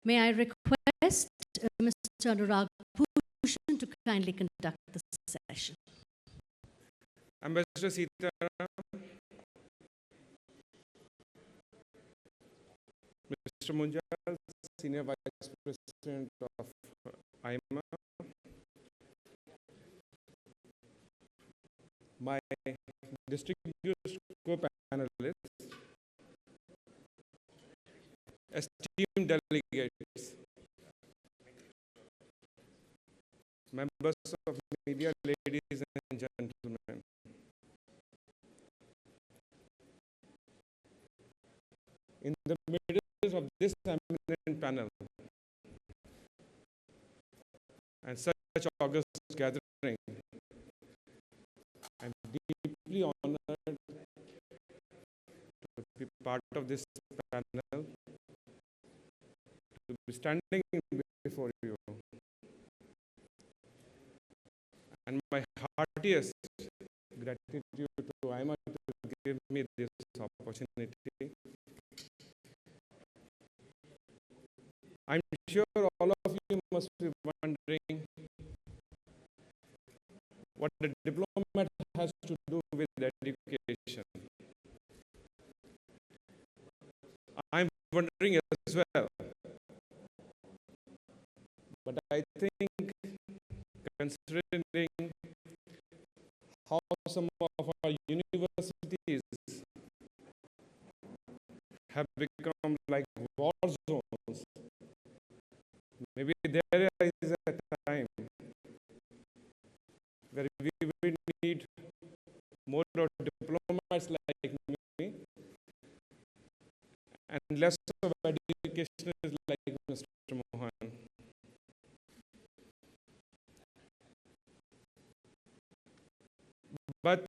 May I request Mr. Anurag Bhushan to kindly conduct the session. Ambassador Sita, Mr. Munjal, Senior Vice President of AIMA, my distinguished co-panelists, esteemed delegates, members of media, ladies and gentlemen. In the middle of this eminent panel and such august gathering, I'm deeply honored to be part of this panel, to be standing before you. And my heartiest gratitude to AIMA to give me this opportunity. I'm sure all of you must be wondering what the diplomat has to do with education. I'm wondering as well. But I think, considering how some of our universities have become like war zones, maybe there is a time where we will need more diplomats like me and less of educationists like Mr. Mohan. But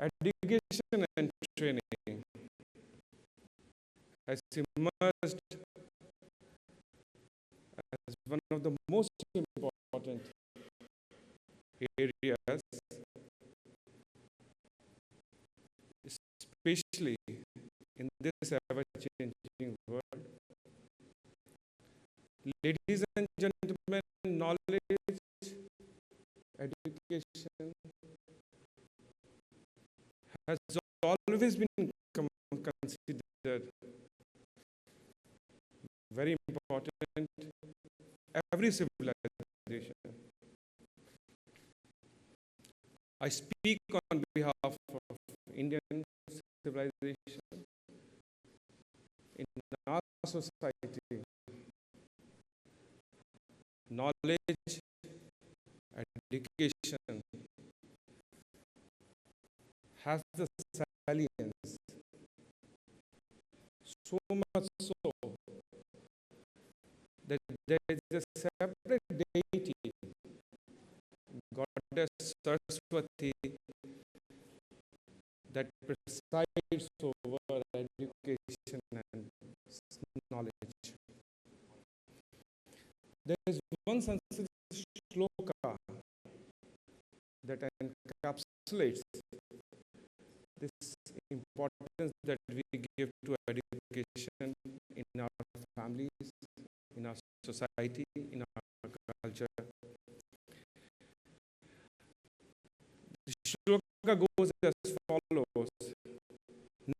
education and training has emerged as one of the most important areas, especially in this ever-changing world. Ladies and gentlemen, knowledge, education has always been considered very important. Every civilization. I speak on behalf of Indian civilization. In our society, knowledge, education has the salience, so much so that there is a separate deity, Goddess Saraswati, that presides over education and knowledge. There is one Sanskrit shloka that encapsulates this importance that we give to education in our families, in our society, in our culture. The shloka goes as follows: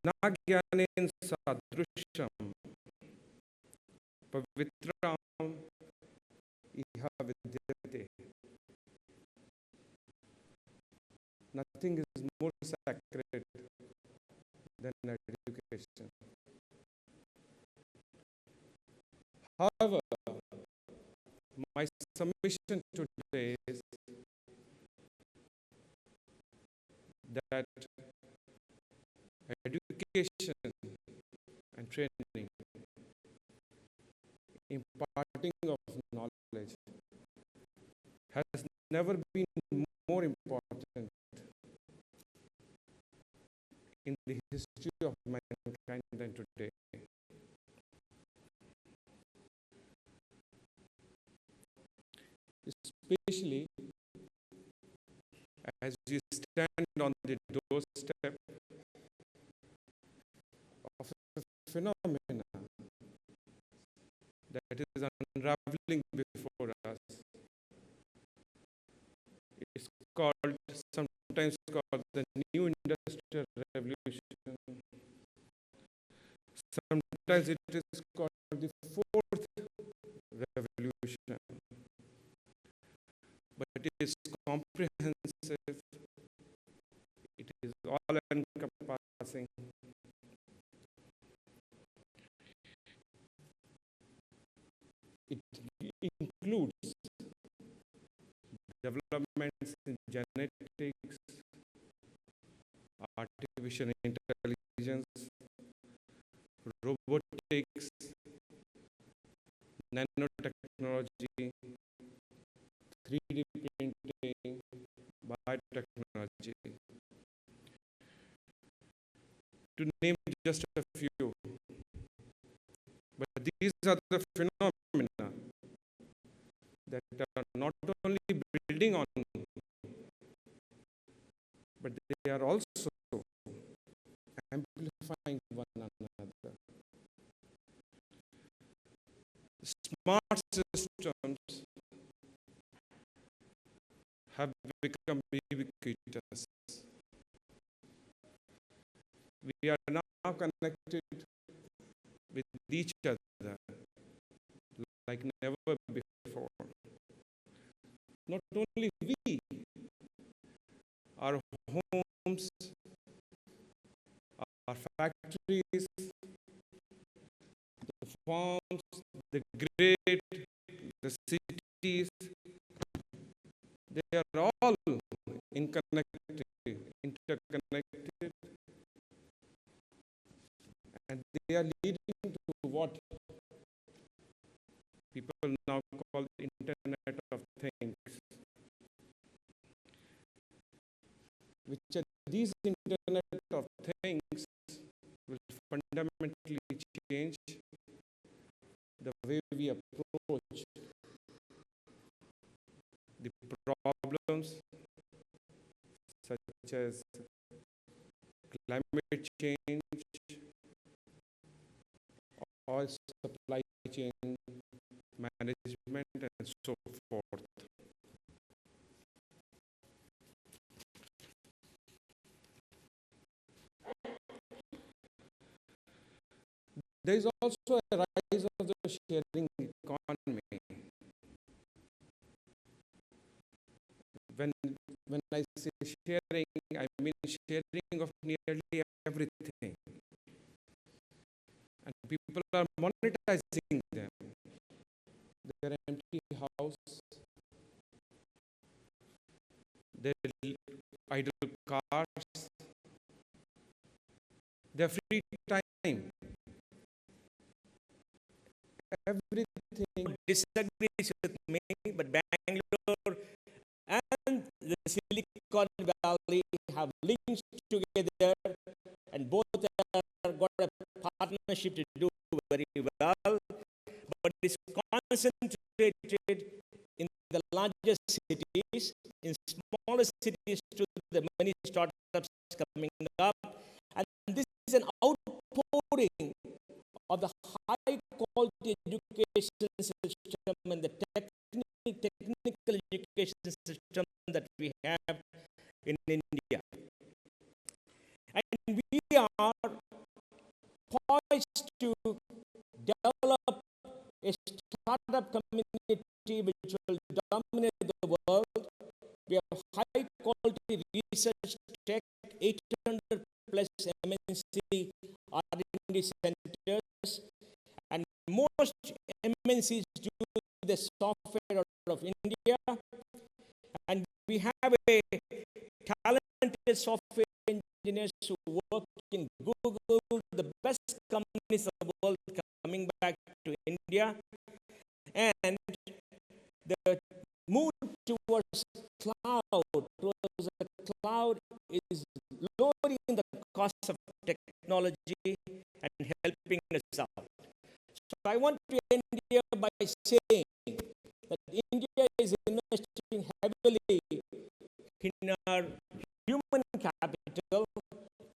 Na gyanen sadrusham pavitram iha vidyate. Nothing is more sacred than education. However, my submission today is that education and training, imparting of knowledge, has never been more important in the history of mankind than today. Especially as we stand on the doorstep phenomena that is unraveling before us. It's called, sometimes called the new industrial revolution. Sometimes it is called the fourth revolution. But it is comprehensive. It is all encompassing. It includes developments in genetics, artificial intelligence, robotics, nanotechnology, 3D printing, biotechnology. To name just a few. But these are the phenomena that are not only building on, but they are also amplifying one another. Smart systems have become ubiquitous. We are now connected with each other like never before. Not only we, our homes, our factories, the farms, the grid, the cities, they are all interconnected, and they are leading to what people now call the Internet of Things, which are these Internet of Things will fundamentally change the way we approach the problems such as climate change or supply chain management and so forth. There is also a rise of the sharing economy. When I say sharing, I mean sharing of nearly everything. And people are monetizing them. Their empty house, their idle cars, their free time. Everything disagrees with me, but Bangalore and the Silicon Valley have links together, and both have got a partnership to do very well. But it's concentrated in the largest cities, in smaller cities to the many startups coming up, and this is an outpouring of the high quality education system and the technical education system that we have in India. And we are poised to develop a startup community which will dominate the world. We have high quality research tech, 800 plus MNC R&D centers, and most MNCs do the software out of India, and we have a talented software engineers who work in Google, the best companies of the world coming back to India, and the move towards cloud is lowering the cost of technology and helping us out. So I want to end here by saying that India is investing heavily in our human capital,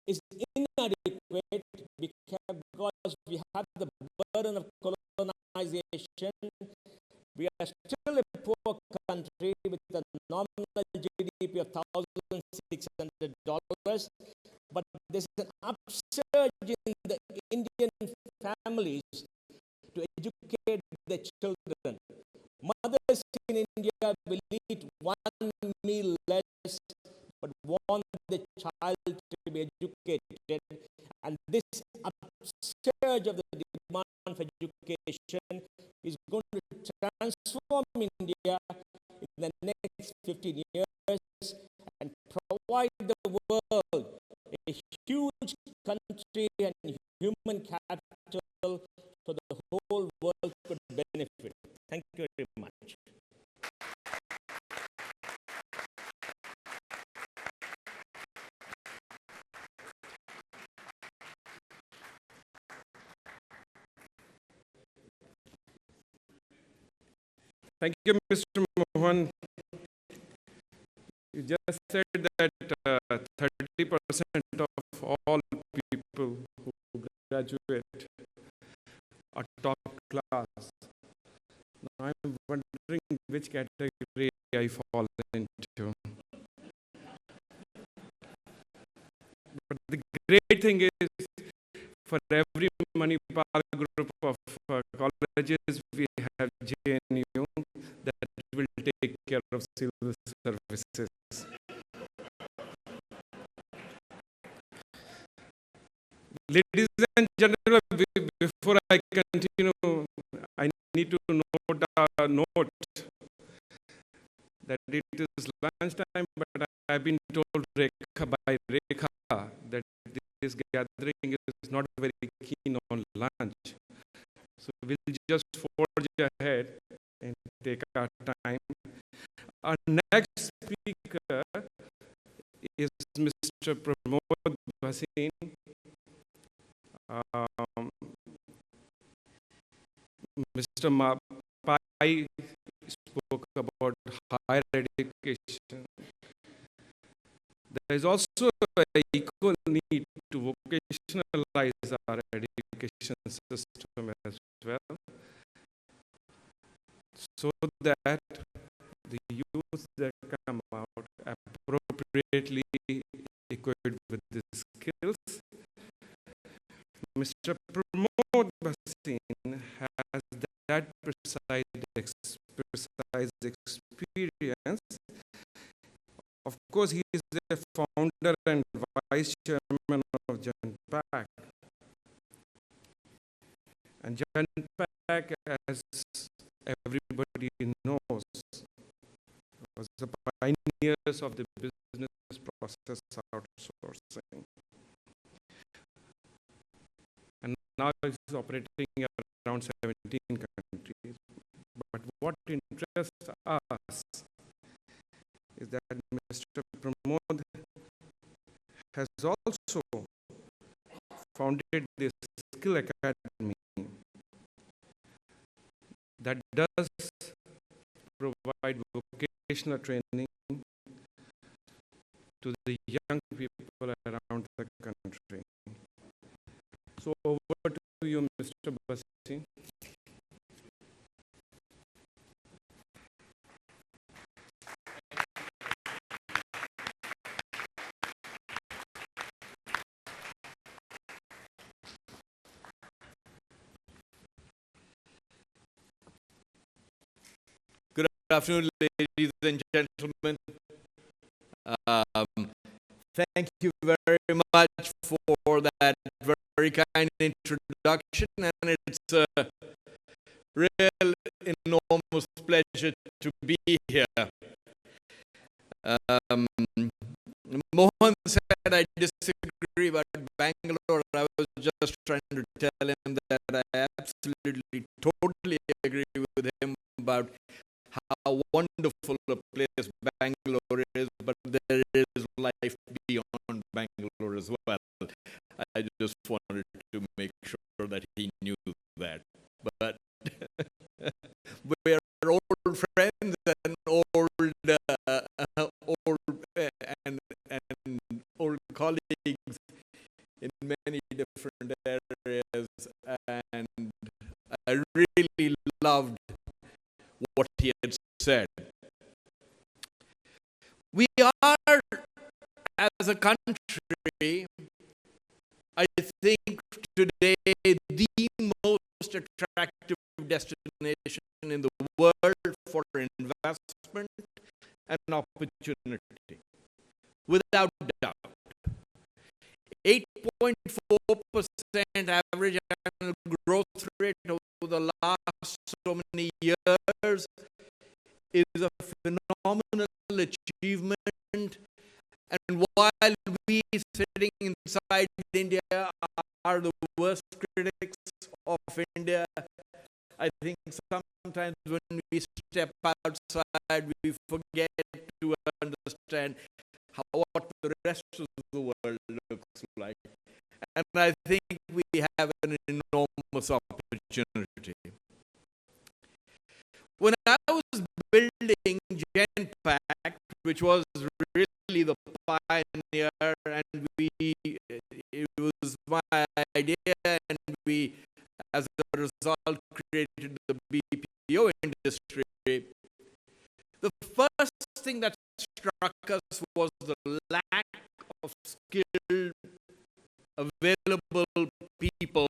is inadequate. We have because we have the burden of colonization. We are still a poor country with a nominal GDP of $1,600, but there's an upsurge in the Indian families to educate their children. Mothers in India will eat one meal less, but want the child to be educated. And this upsurge of the demand for education is going to transform India in the next 15 years and provide the world a huge country and human capital so the whole world could benefit. Thank you very much. Thank you, Mr. Mohan. You just said that 30% of all people who graduate are top class. Now I'm wondering which category I fall into. But the great thing is, for every Manipal group of colleges, we have JNU that will take care of civil services. Ladies and gentlemen, before I continue, I need to note that it is lunchtime, but I've been told by Rekha that this gathering is not very keen on lunch. So we'll just forge ahead and take our time. Our next speaker is Mr. Pramod Bhasin. Mr. Pai spoke about higher education. There is also an equal need to vocationalize our education system as well, so that the youth that come out appropriately equipped with the skills. Mr. Pramod Bhasin has that precise experience. Of course, he is the founder and vice chairman of Genpact. And Genpact, as everybody knows, was the pioneers of the business process outsourcing. And now it's operating around 17 countries. But what interests us is that Mr. Pramod has also founded this skill academy that does provide vocational training to the young people around the country. So over to you, Mr. Bhasin. Good afternoon, ladies and gentlemen. Thank you very much for that very kind introduction, and it's a real enormous pleasure to be here. Mohan said I disagree about Bangalore. I was just trying to tell him that I absolutely, totally agree with him about how wonderful a place Bangalore is, but there is life beyond Bangalore as well. I just wanted to make sure that he knew that. But we're old friends and old colleagues in many different areas, and I really loved what he had said. We are, as a country, I think today the most attractive destination in the world for investment and opportunity, without doubt. 8.4% average annual growth rate over the last so many years is a phenomenal achievement. And while we sitting inside India are the worst critics of India, I think sometimes when we step outside, we forget to understand what the rest of the world looks like. And I think we have an enormous opportunity. When I was building Genpact, which was really the pioneer, and it was my idea, and we, as a result, created the BPO industry. The first thing that struck us was the lack of skilled, available people,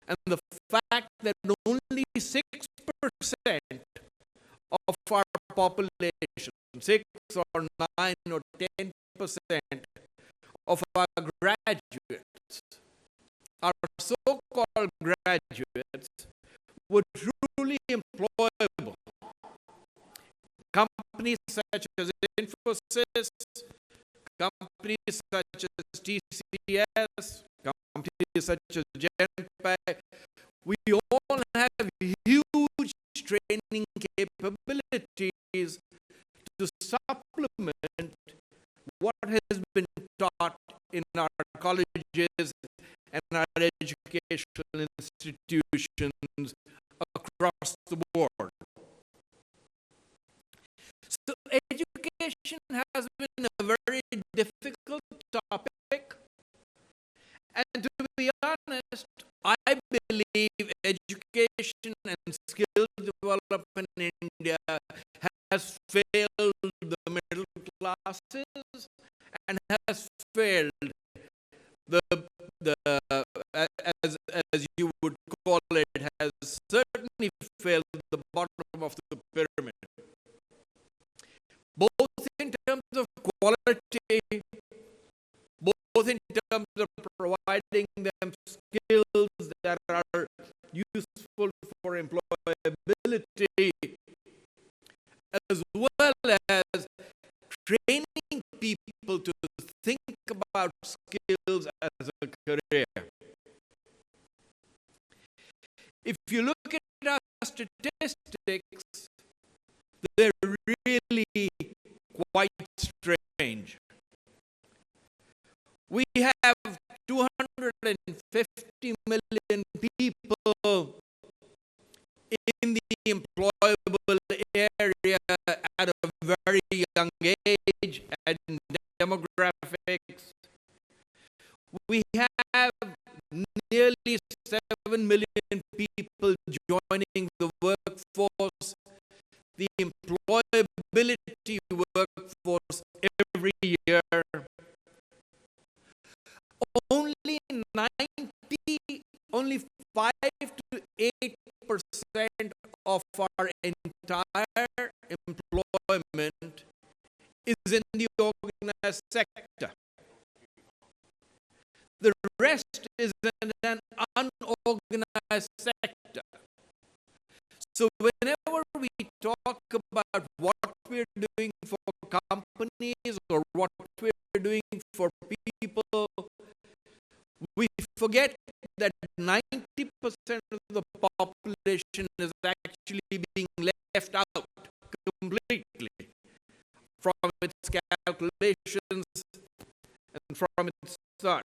and the fact that only 6% of our population, 6 or 9 or 10% of our graduates, our so-called graduates, were truly employable. Companies such as Infosys, companies such as TCS, companies such as Genpact, we all have huge training capabilities to supplement what has been taught in our colleges and our educational institutions across the board. So education has been a very difficult topic, and to be honest, I believe education and skill development in India has failed the middle classes and has failed as you would call it, has certainly failed the bottom of the pyramid, both in terms of quality, both in terms of providing them skills that are useful for employability, as well as training people to think about skills as a career. If you look at our statistics, they're really quite strange. We have 250 million people in the employable area at a very young age and demographics. We have nearly 7 million people joining the workforce, the employability workforce every year. Only 5 to 8% of our entire employment is in the organized sector. The rest is in an unorganized sector. So whenever we talk about what we're doing for companies or what we're doing for people, we forget that 90% of the population is actually being left out completely from its calculations and from its thought.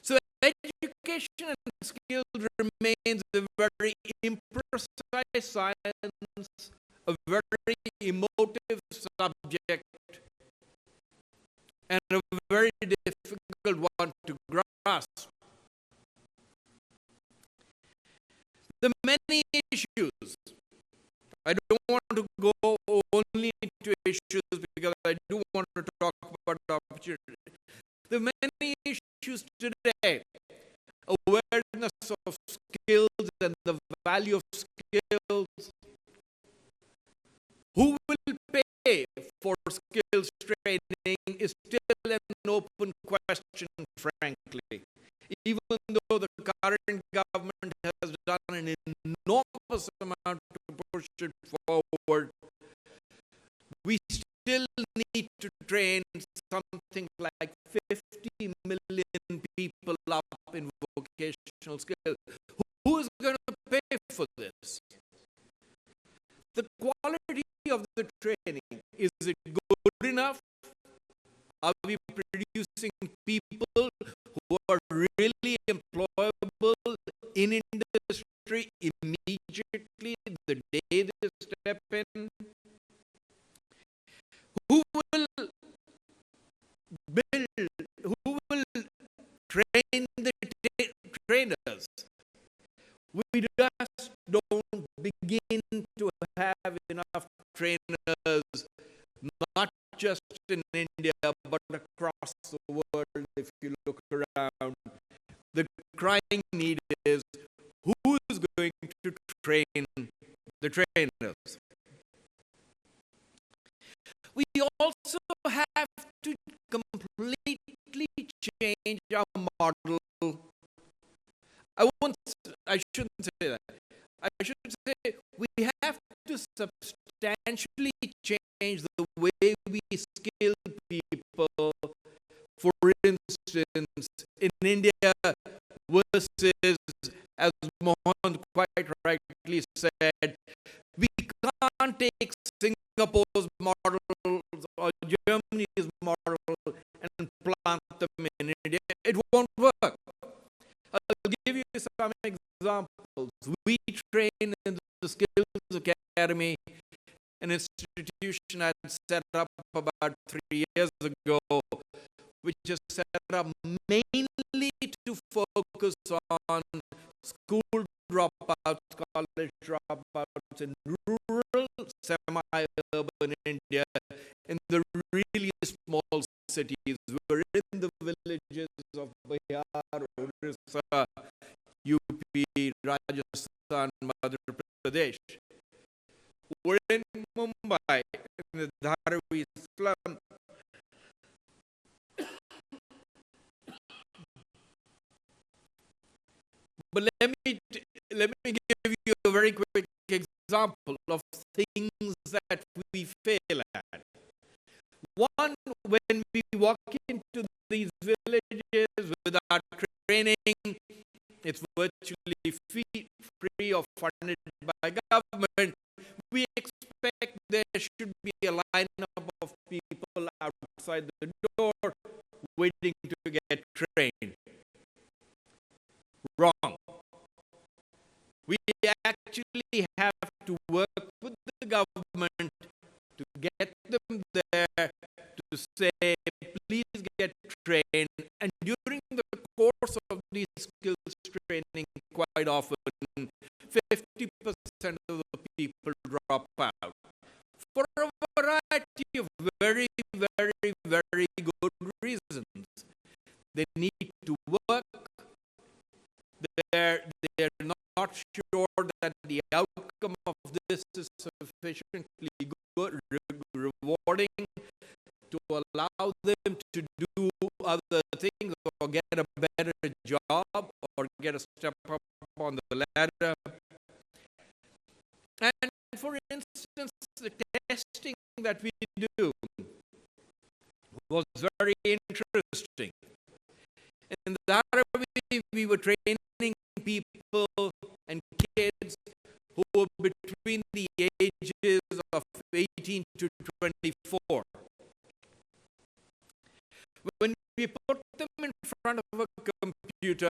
So education and skills remains a very imprecise science, a very emotive subject, and a very difficult one trust. The many issues. I don't want to go only into issues because I do want to talk about opportunity. The many issues today, awareness of skills and the value of skills. Who will pay for skills training is still an open question, frankly. Even though the current government has done an enormous amount to push it forward, we still need to train something like 50 million people up in vocational skills. Who is going to pay for this? The quality of the training, is it good enough? Are we producing people who are really employable in industry immediately the day they step in? Who will build, who will train the trainers? We just don't begin to have enough trainers, not just in India, but across the world. If you look around, the crying need is who is going to train the trainers? We also have to completely change our model. I shouldn't say that. I should say we have to substantially change the way we skill people. For instance, in India versus, as Mohan quite rightly said, we can't take Singapore's model or Germany's model and plant them in India. It won't work. I'll give you some examples. We train in the Skills Academy, an institution I set up about 3 years ago, which is set up mainly to focus on school dropouts, college dropouts in rural, semi-urban India, in the really small cities. We're in the villages of Bihar, Orissa, UP, Rajasthan, Madhya Pradesh. We're in Mumbai, in the Dharavi slum. But let me give you a very quick example of things that we fail at. One, when we walk into these villages without training, it's virtually free or funded by government. We expect there should be a lineup of people outside the door waiting to get trained. Wrong. We actually have to work with the government to get them there, to say, please get trained. And during the course of these skills training, quite often, 50% of the people drop out. For a variety of very, very, very good reasons. They need to work. They're not sure that the outcome of this is sufficiently good, rewarding to allow them to do other things or get a better job or get a step up on the ladder. And for instance, the testing that we do was very interesting. In Dharavi, we were training people and kids who were between the ages of 18 to 24. When we put them in front of a computer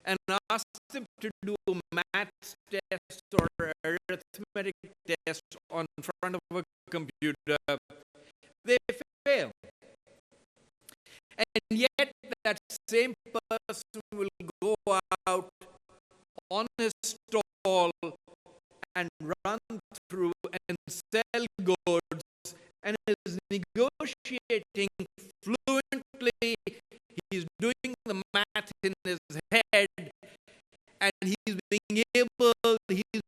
and asked them to do a maths test or arithmetic test on front of a computer, they fail. And yet that same person will go out on his stall and run through and sell goods and is negotiating fluently. He's doing the math in his head and he's being able, he's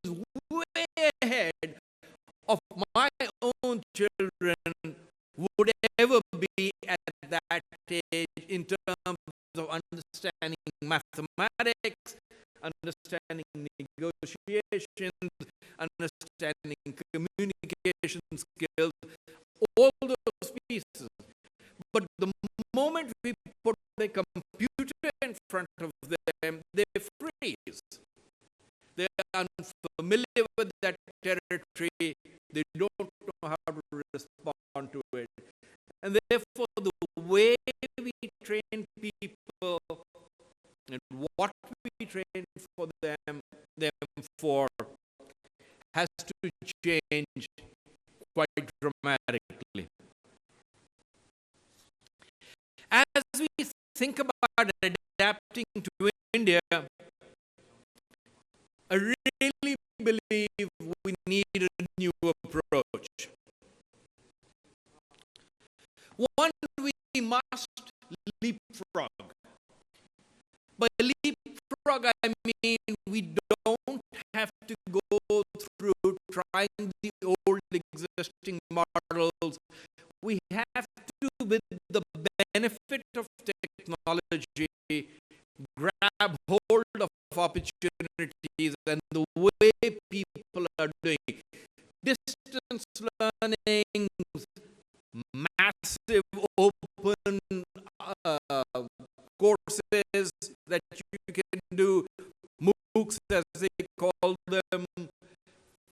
way ahead of my own children would ever be at that age in terms of understanding mathematics, understanding negotiations, understanding communication skills, all those pieces. But the moment we put a computer in front of them, they freeze. They are unfamiliar with that territory. They don't know how to respond to it. And therefore, the way we train people and what we train for them for has to change quite dramatically. As we think about adapting to India, I really believe we need a new approach. One, we must leapfrog. By leapfrog, I mean we don't have to go through trying the old existing models. We have to, with the benefit of technology, grab hold of opportunities and the way people are doing. Distance learning, massive open courses that you can do, MOOCs as they call them,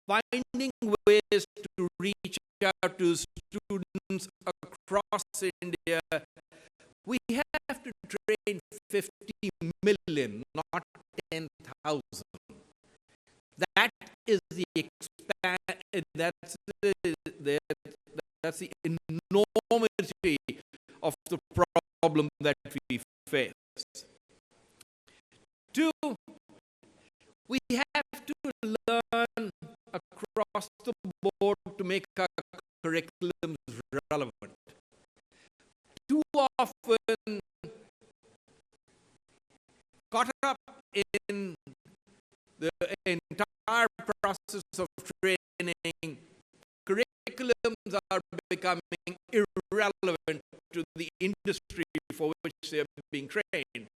finding ways to reach out to students across India. We have to train 50 million, not 10,000. That is the that's the enormity of the problem that we face. Two, we have to learn across the board to make our curriculums relevant. Too often caught up in the entire process of training, curriculums are becoming irrelevant to the industry for which they are being trained.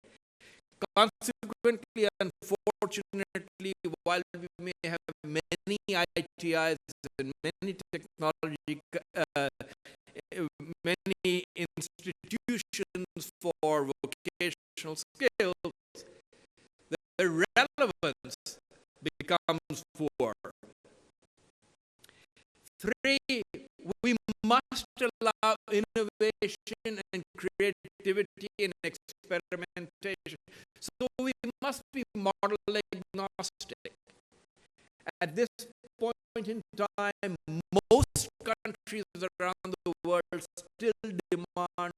Consequently, unfortunately, while we may have many ITIs and many technology, many institutions for vocational skills, the relevance becomes poor. Three, we must allow innovation and creativity and experimentation. So we must be model agnostic. At this point in time, most countries around the world still demand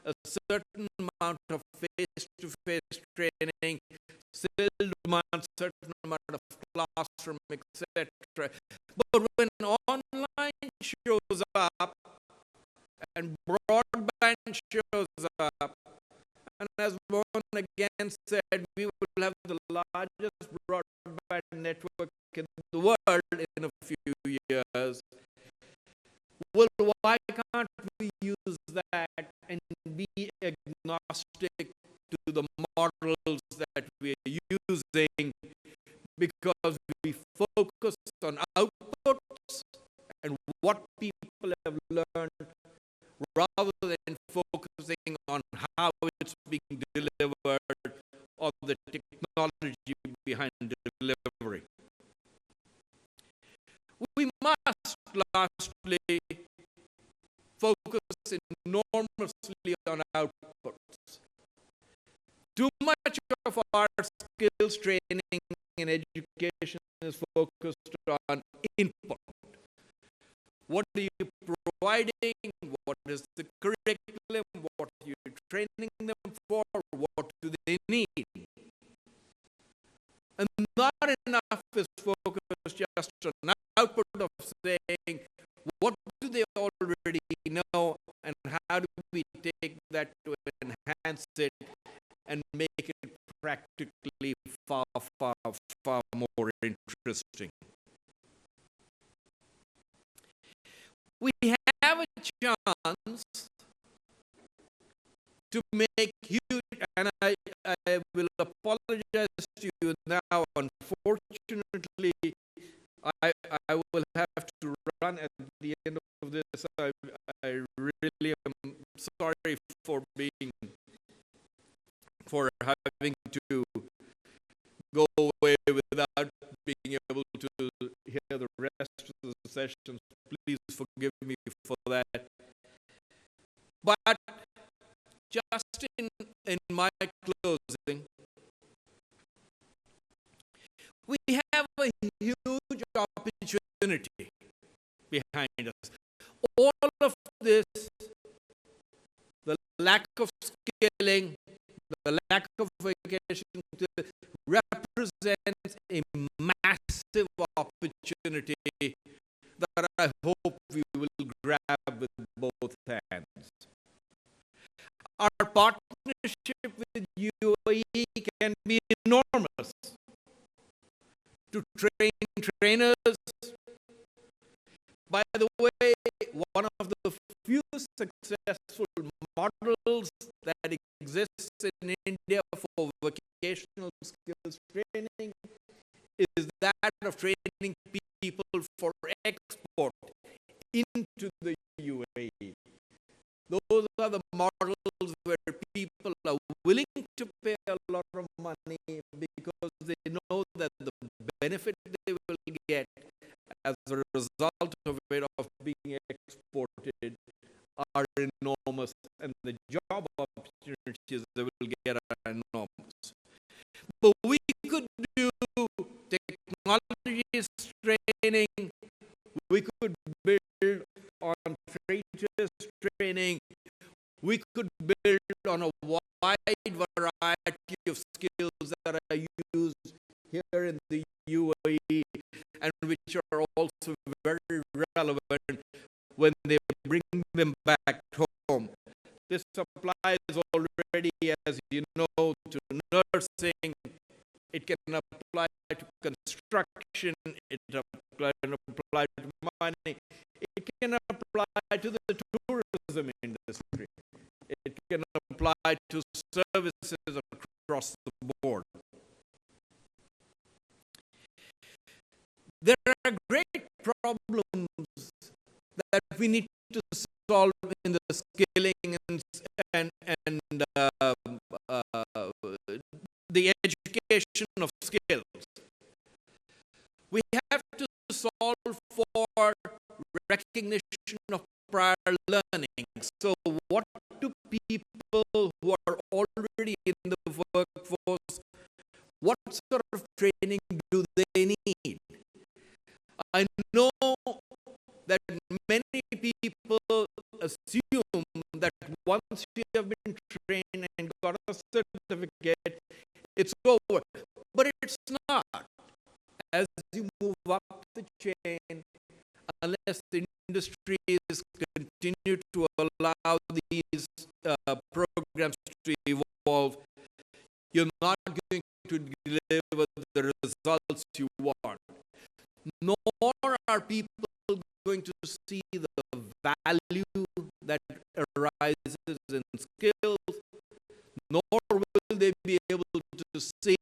a certain amount of face-to-face training, still demand a certain amount of classroom, etc. But when online shows up and broadband shows up, and as Mohan again said, we will have the largest broadband network in the world in a few years. Well, why can't we use that and be agnostic to the models that we are using, because we focus on outputs and what people have learned rather than focusing on how it's being delivered or the technology behind delivery. We must, lastly, focus enormously on outputs. Too much of our skills training and education is focused on input. What are you providing? What is the curriculum? What are you training them for? they need. And not enough is focused just on output of saying, what do they already know, and how do we take that to enhance it and make it practically far, far, far more interesting. We have a chance to make huge, and I will apologize to you now. Unfortunately, I will have to run at the end of this. I really am sorry for having to go away without being able to hear the rest of the sessions. Please forgive me for that. But just in my closing, we have a huge opportunity behind us. All of this, the lack of skilling, the lack of vacation, represents a massive opportunity that I hope we will grab with both hands. Our partnership with UAE can be enormous. To train trainers. By the way, one of the few successful models that exists in India for vocational skills training is that of training people for export into the UAE. Those are the models where people are willing to pay a lot of money because they know that the benefit they will get as a result of it, of being exported, are enormous, and the job opportunities they will get are enormous. But we could do technology training, we could build on traders training, we could build on a wide variety of skills that are used here in the UAE and which are also very relevant when they bring them back home. This applies already, as you know, to nursing. It can apply to construction. It can apply to mining. It can apply to the tourism industry. It can apply to services across the board. There are great problems that we need to solve in the skilling and the education of skills. We have to solve for recognition of prior learning. So what do people who are already in the workforce, what sort of training do they need? I know that many people assume that once you have been trained and got a certificate, it's over. But it's not. As you move up the chain, unless the industries continue to allow these programs to evolve, you're not going to deliver the results you want. Nor are people going to see the value that arises in skills, nor will they be able to see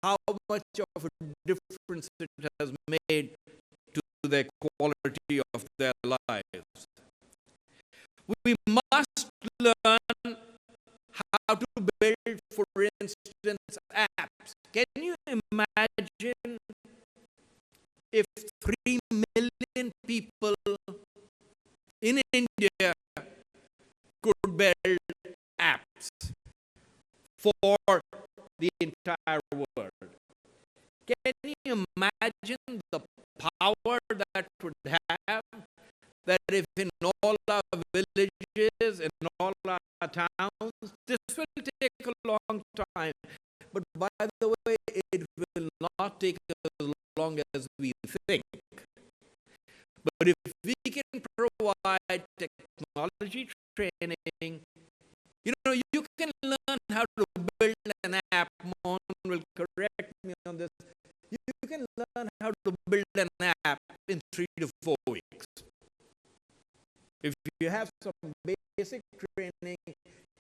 how much of a difference it has made to the quality of their lives. We must learn how to build, for instance, apps. Can you imagine if 3 million people in India could build apps for the entire world? Can you imagine the power that would have, that if in all our villages, in all our towns, this will take a long long time. But by the way, it will not take as long as we think. But if we can provide technology training, you know, you can learn how to build an app. Mohan will correct me on this. You can learn how to build an app in 3 to 4 weeks. If you have some basic training,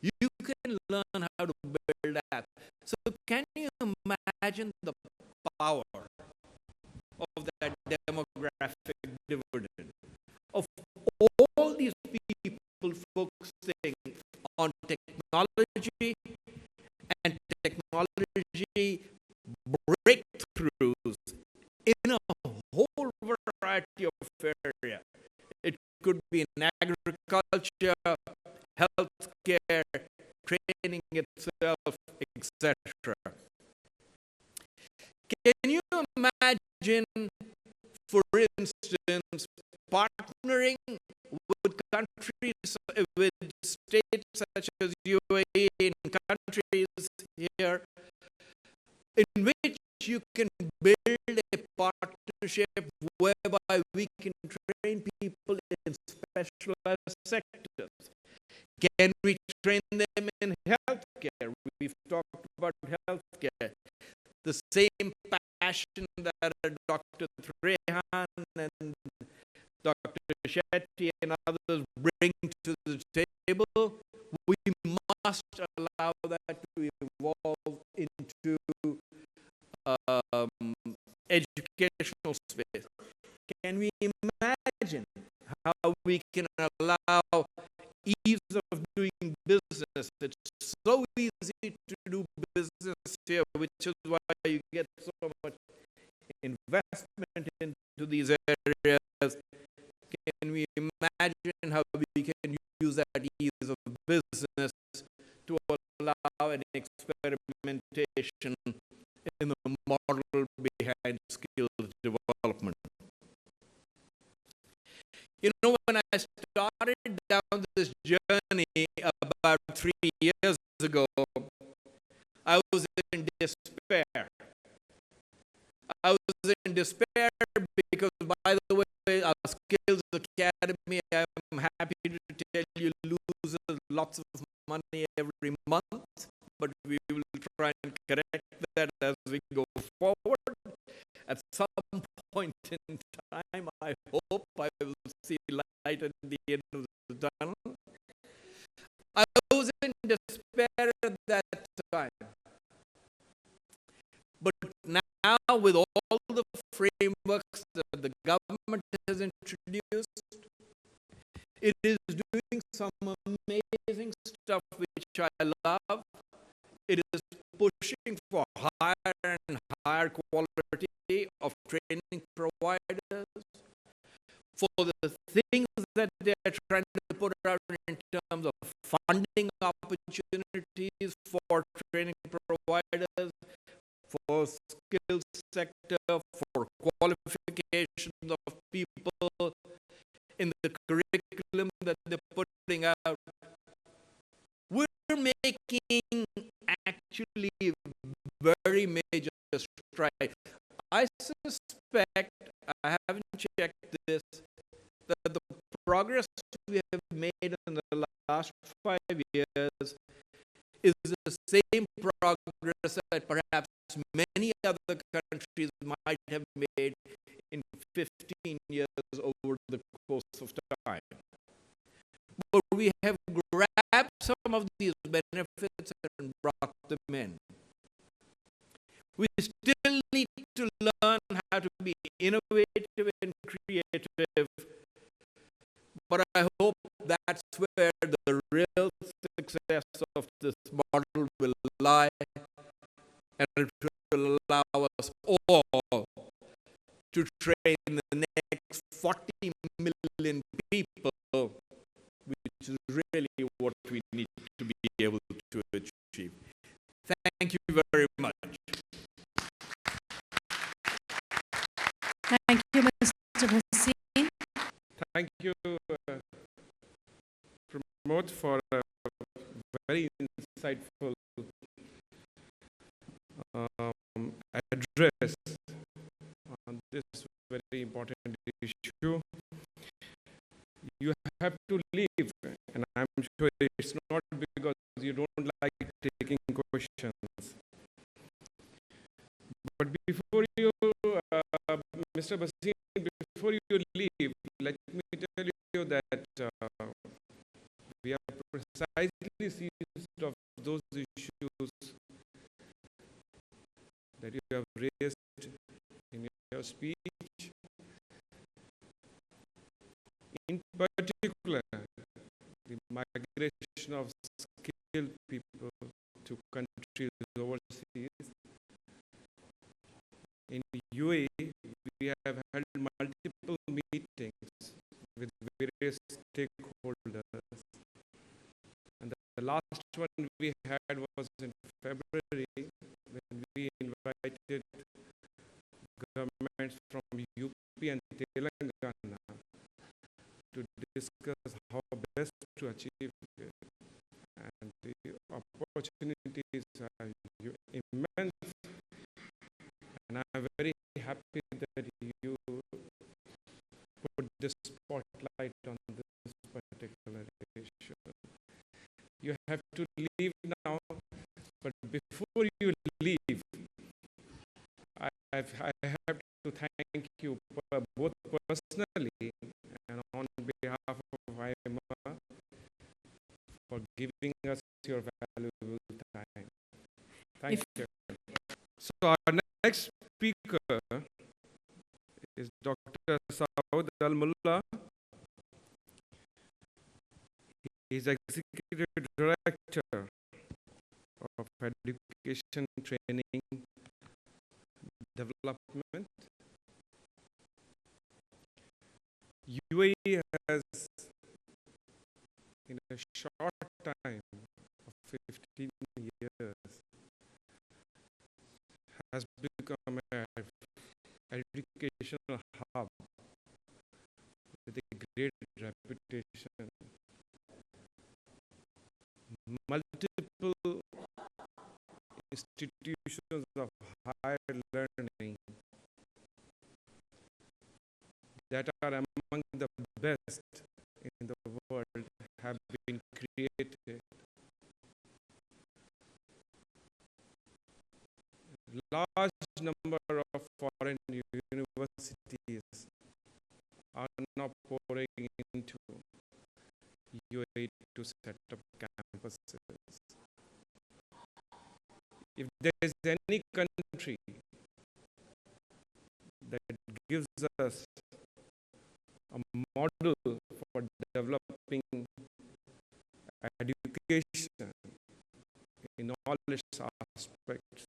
you can learn how to build apps. So can you imagine the power of that demographic dividend? Of all these people focusing on technology and technology breakthroughs in a whole variety of areas. It could be in agriculture, healthcare, training itself, etc. Can you imagine, for instance, partnering with countries, with states such as UAE and countries here, in which you can build a partnership whereby we can train people in specialized sectors? Can we train them in healthcare? We've talked about healthcare. The same passion that Dr. Trehan and Dr. Shetty and others bring to the table, we must allow that to evolve into educational space. Can we imagine how we can allow ease of doing business? It's so easy to do business here, which is why you get so much investment into these areas. Can we imagine how we can use that ease of business to allow an experimentation in the model behind skills development? You know, when I started down this journey about 3 years ago, I was in despair. I was in despair because, by the way, our Skills Academy, I'm happy to tell you, loses lots of money every month, but we will try and correct that as we go forward. At some point in time, I hope I will see light at the end of the tunnel. I was in despair at that time. But now, with all the frameworks that the government has introduced, it is doing some amazing stuff which I love. It is pushing for higher and higher quality of training providers, for the things that they are trying to put out in terms of funding opportunities for training providers, for skills sector, for qualifications of people, in the curriculum that they're putting out. We're making actually very major strides. I suspect, I haven't checked this, that the progress we have made in the last 5 years is the same progress that perhaps many other countries might have made in 15 years over the course of time. But we have grabbed some of these benefits and brought them in. We still need to learn how to be innovative and creative, but I hope that's where the real success of this model will lie, and it will allow us all to train the next 40 million people, which is really what we need to be able to achieve. Thank you very much. Thank you, Mr. Bhasin. Thank you, Pramod, for a very insightful address on this very important issue. You have to leave, and I'm sure it's not because you don't like taking questions. But before you, Mr. Bhasin, before you leave, let me tell you that we are precisely seized of those issues that you have raised in your speech. In particular, the migration of skilled people to countries overseas. In UAE, we have held multiple meetings with various stakeholders. And the last one we had was in February, when we invited governments from UP and Telangana to discuss how best to achieve it. And the opportunities are immense. And I'm very happy that you put the spotlight on this particular issue. You have to leave now, but before you leave, I have to thank you both personally and on behalf of AIMA for giving us your valuable time. Thank you. So our next speaker is Dr. Saud Al-Mullah. He is Executive Director of Education, Training, Development. UAE has, in a short time of 15 years, has become an educational hub with a great reputation. Multiple institutions of higher learning that are among the best in the world have been created. Large number of foreign universities are now pouring into UAE to set up campuses. If there is any country that gives us a model for developing education in all its aspects,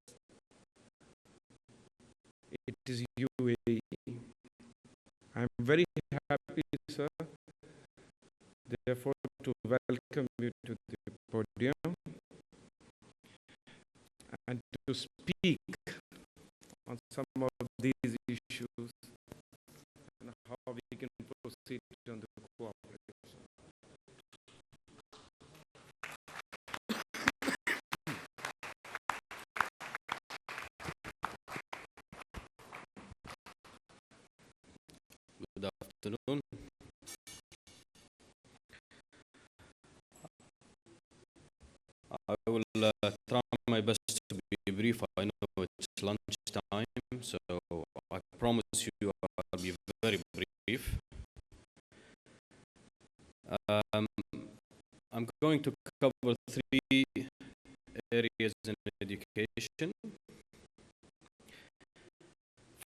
it is UAE. I am very happy, sir, therefore, to welcome you to the podium and to speak on some of these issues and how we can proceed on the cooperation. Good afternoon. I will try my best to be brief. I know it's lunchtime, so I promise you I'll be very brief. I'm going to cover 3 areas in education.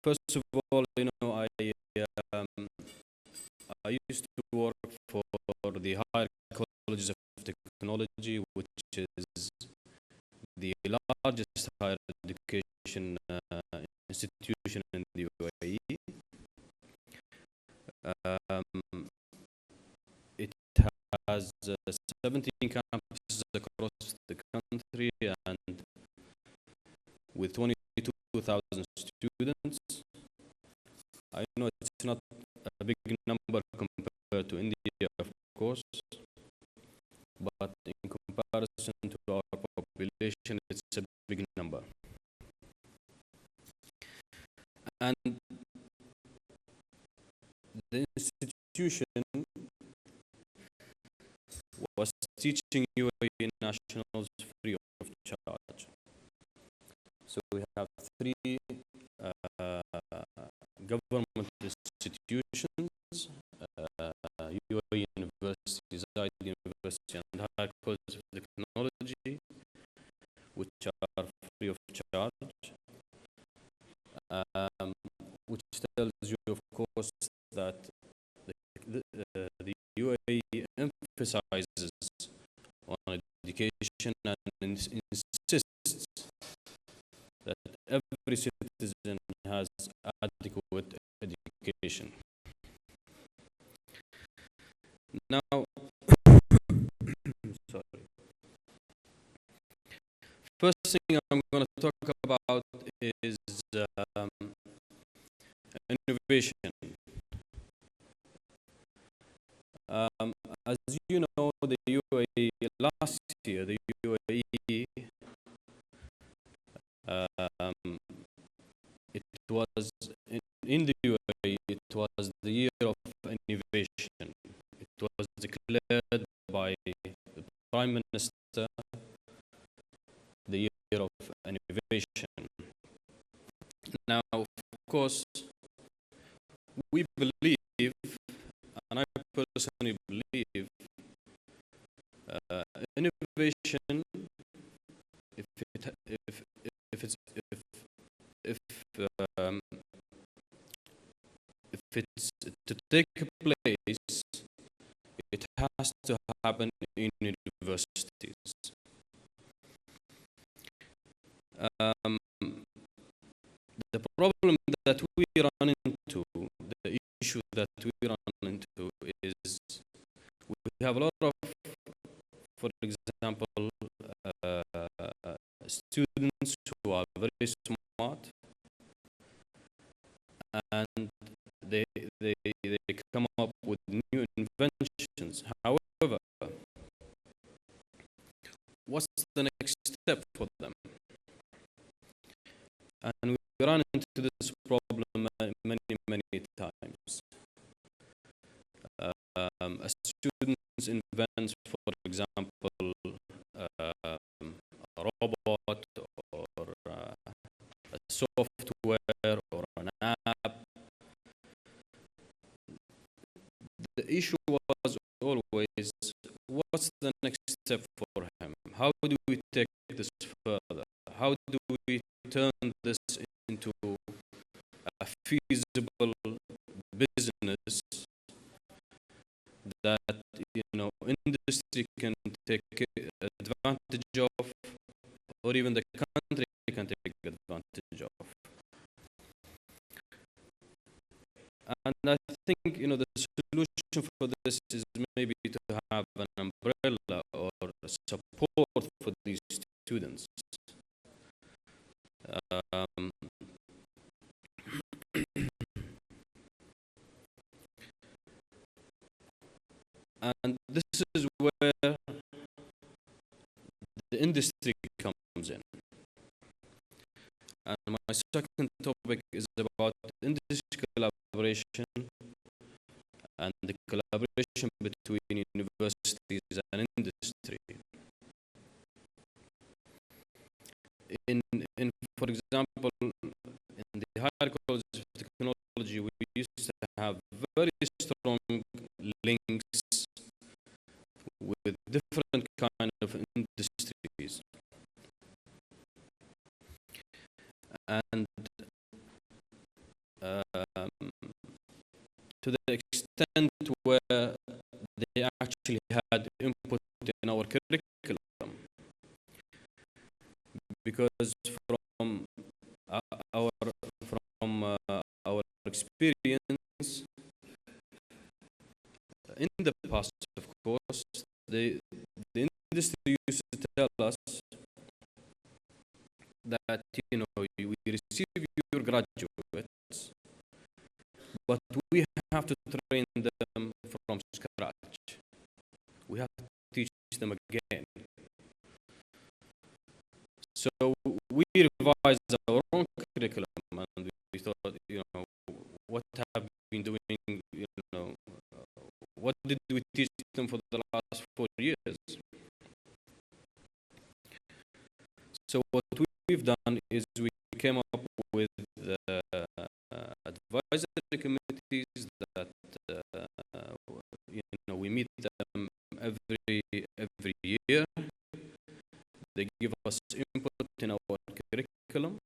First of all, I used to work for the higher colleges of technology, which is the largest higher education institution in the UAE. It has 17 campuses across the country and with 22,000 students. I know it's not a big number compared to India, of course, but in comparison to our population, it's a big number. teaching UAE nationals free of charge. So we have three government institutions, UAE University, Zayed University, and Higher College of Technology, which are free of charge, which tells you, of course, that the UAE emphasizes on education and insists that every citizen has adequate education. Now, sorry. First thing I'm going to talk about is innovation. As you know, the UAE last year, the UAE it was in the UAE, it was the year of innovation. It was declared by the Prime Minister the year of innovation. Now, of course, we believe, and I personally believe, innovation, if it's to take place, it has to happen in universities. The problem that we run into, the issue that we run into is we have a lot of, for example, students who are very smart and they come up with new inventions. However, what's the next step for them? And we run into this problem many times. A student invents, for example, a robot or a software or an app. The issue was always, what's the next step for him? How do we take this further? How do we turn this into a feasible business that industry can take advantage of, or even the country can take advantage of? And I think the solution for this is maybe to have an umbrella or support for these students. And this is where the industry comes in. And my second topic is about industry collaboration and the collaboration between universities and industry. For example, in the Higher College of Technology, we used to have very strong links with different kind of industries. And to the extent where they actually had input in our curriculum, because from our experience in the past, of course, the industry used to tell us that we receive your graduates, but we have to train them from scratch. We have to teach them again. So we revised our own curriculum, and we thought, what have we been doing? What did we teach them for the last 4 years? So what we've done is we came up with advisory committees that we meet them every year. They give us input in our curriculum,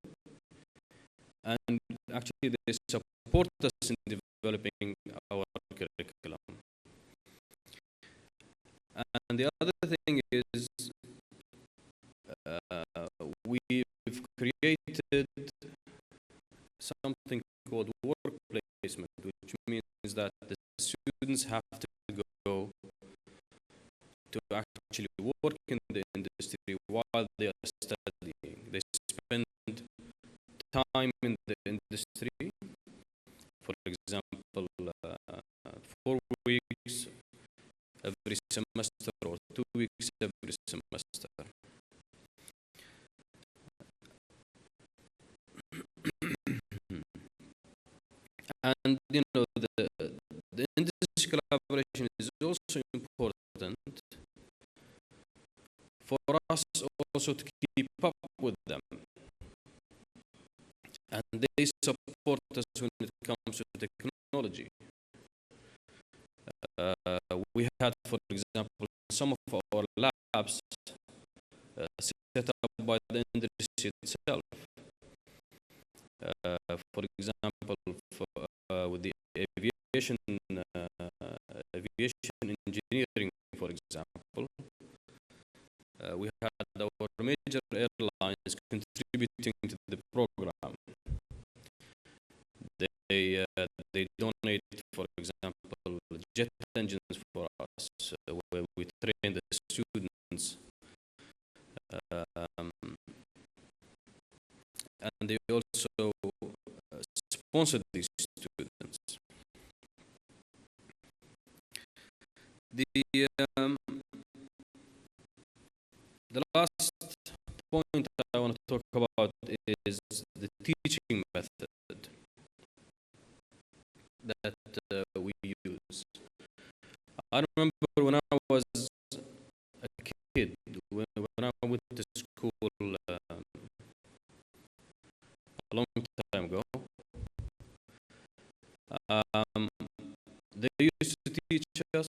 and actually they support us in developing our curriculum. And the other thing is we've created something called work placement, which means that the students have to go to actually work in the industry while they are studying. They spend time in the industry, for example, 4 weeks every semester or 2 weeks every semester. And the industry collaboration is also important for us also to keep up with them, and they support us when it comes to technology. We had, for example, some of our labs set up by the industry itself. For example, with the aviation engineering, for example, we had our major airlines contributing to the program. They donate, for example, jet engines for us, where we train the students, and they also sponsor these students. The last point I want to talk about is the teaching method that we use. I remember when I was a kid, when I went to school a long time ago, they used to teach us,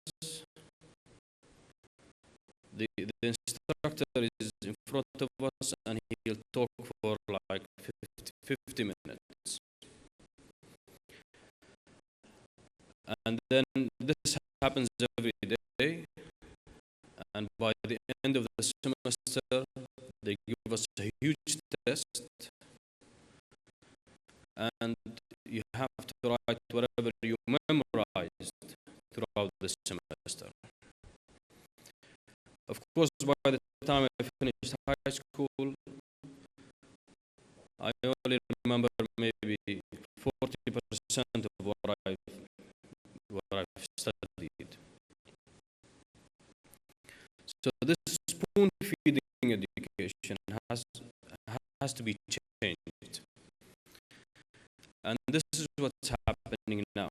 the instructor is in front of us and he'll talk for like 50 minutes. And then this happens every day, and by the end of the semester, they give us a huge test, and you have to write whatever you memorized throughout the semester. Of course, by the time I finished high school, I only remember maybe 40% of what I've studied. So this spoon-feeding education has to be changed, and this is what's happening now,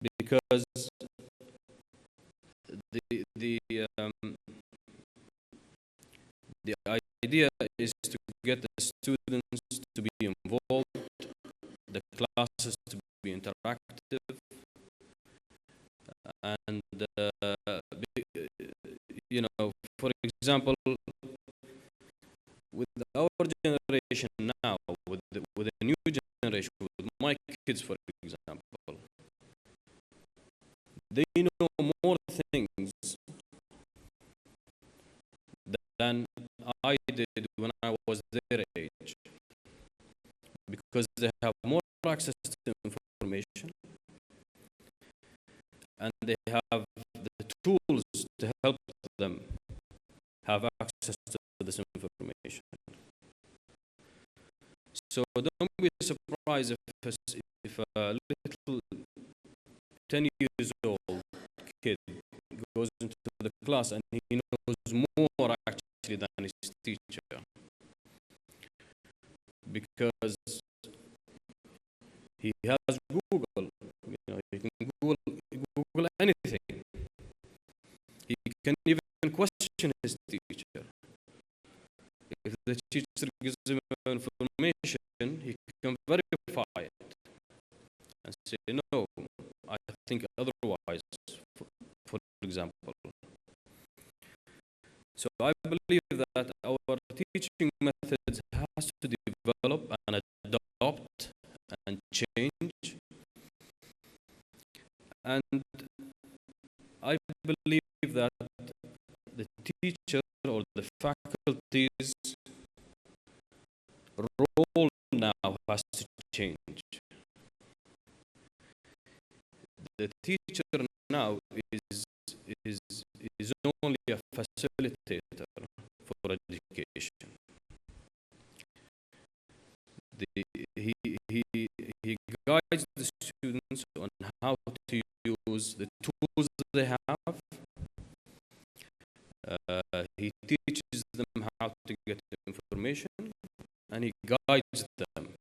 because the idea is to get the students to be involved, the classes to be interactive, and for example, with our generation now, with the new generation, with my kids, for example, they know more things than I did when I was their age, because they have more access to information, and they have the tools to help them have access to this information. So don't be surprised if a little 10 years old kid goes into the class and he knows more actually than his teacher, because he has Google. He can Google anything. He can even question his teacher. the teacher gives him information, he can verify it and say, no, I think otherwise, for example. So I believe that our teaching methods has to develop and adopt and change. And I believe that the teacher or the faculty's role now has to change. The teacher now is only a facilitator for education. He guides the students on how to use the tools they have. He teaches them how to get information, and he guides them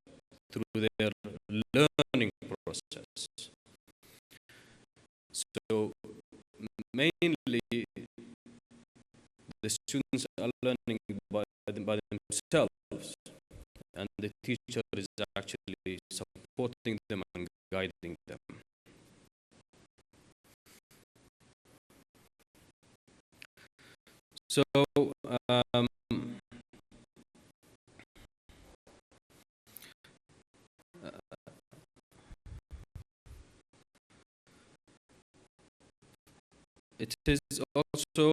through their learning process. So mainly the students are learning by themselves, and the teacher is actually supporting them and guiding them. So it is also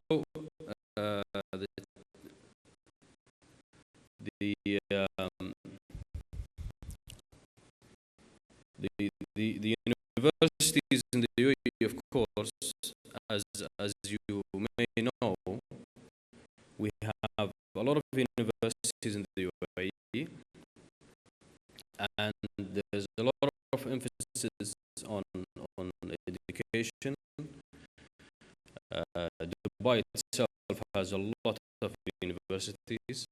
the universities in the UAE, of course, as you may know, we have a lot of universities in the UAE, and there's a lot of emphasis on education. Dubai itself has a lot of universities,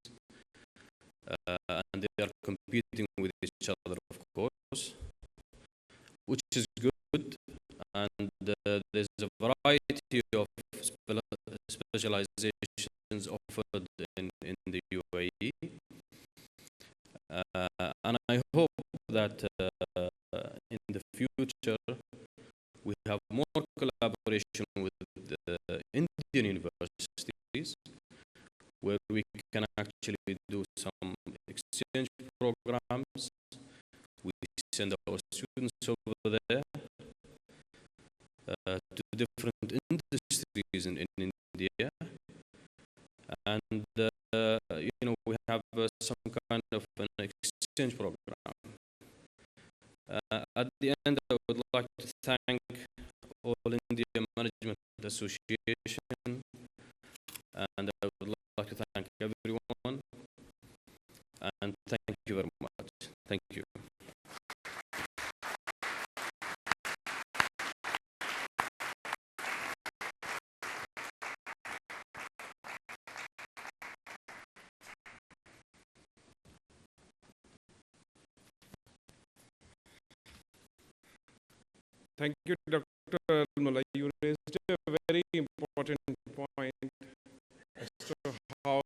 and they are competing with each other, of course, which is good. And there's a variety of specializations offered in the UAE. And I hope that in the future we have more collaboration with the Indian universities, where we can actually do some exchange programs. We send our students over there to different industries in India, and we have some kind of an exchange program. At the end, I would like to thank All India Management Association, and I would like to thank everyone, and thank you very much. Thank you. Thank you, Dr. Mullah. You raised a very important point as to how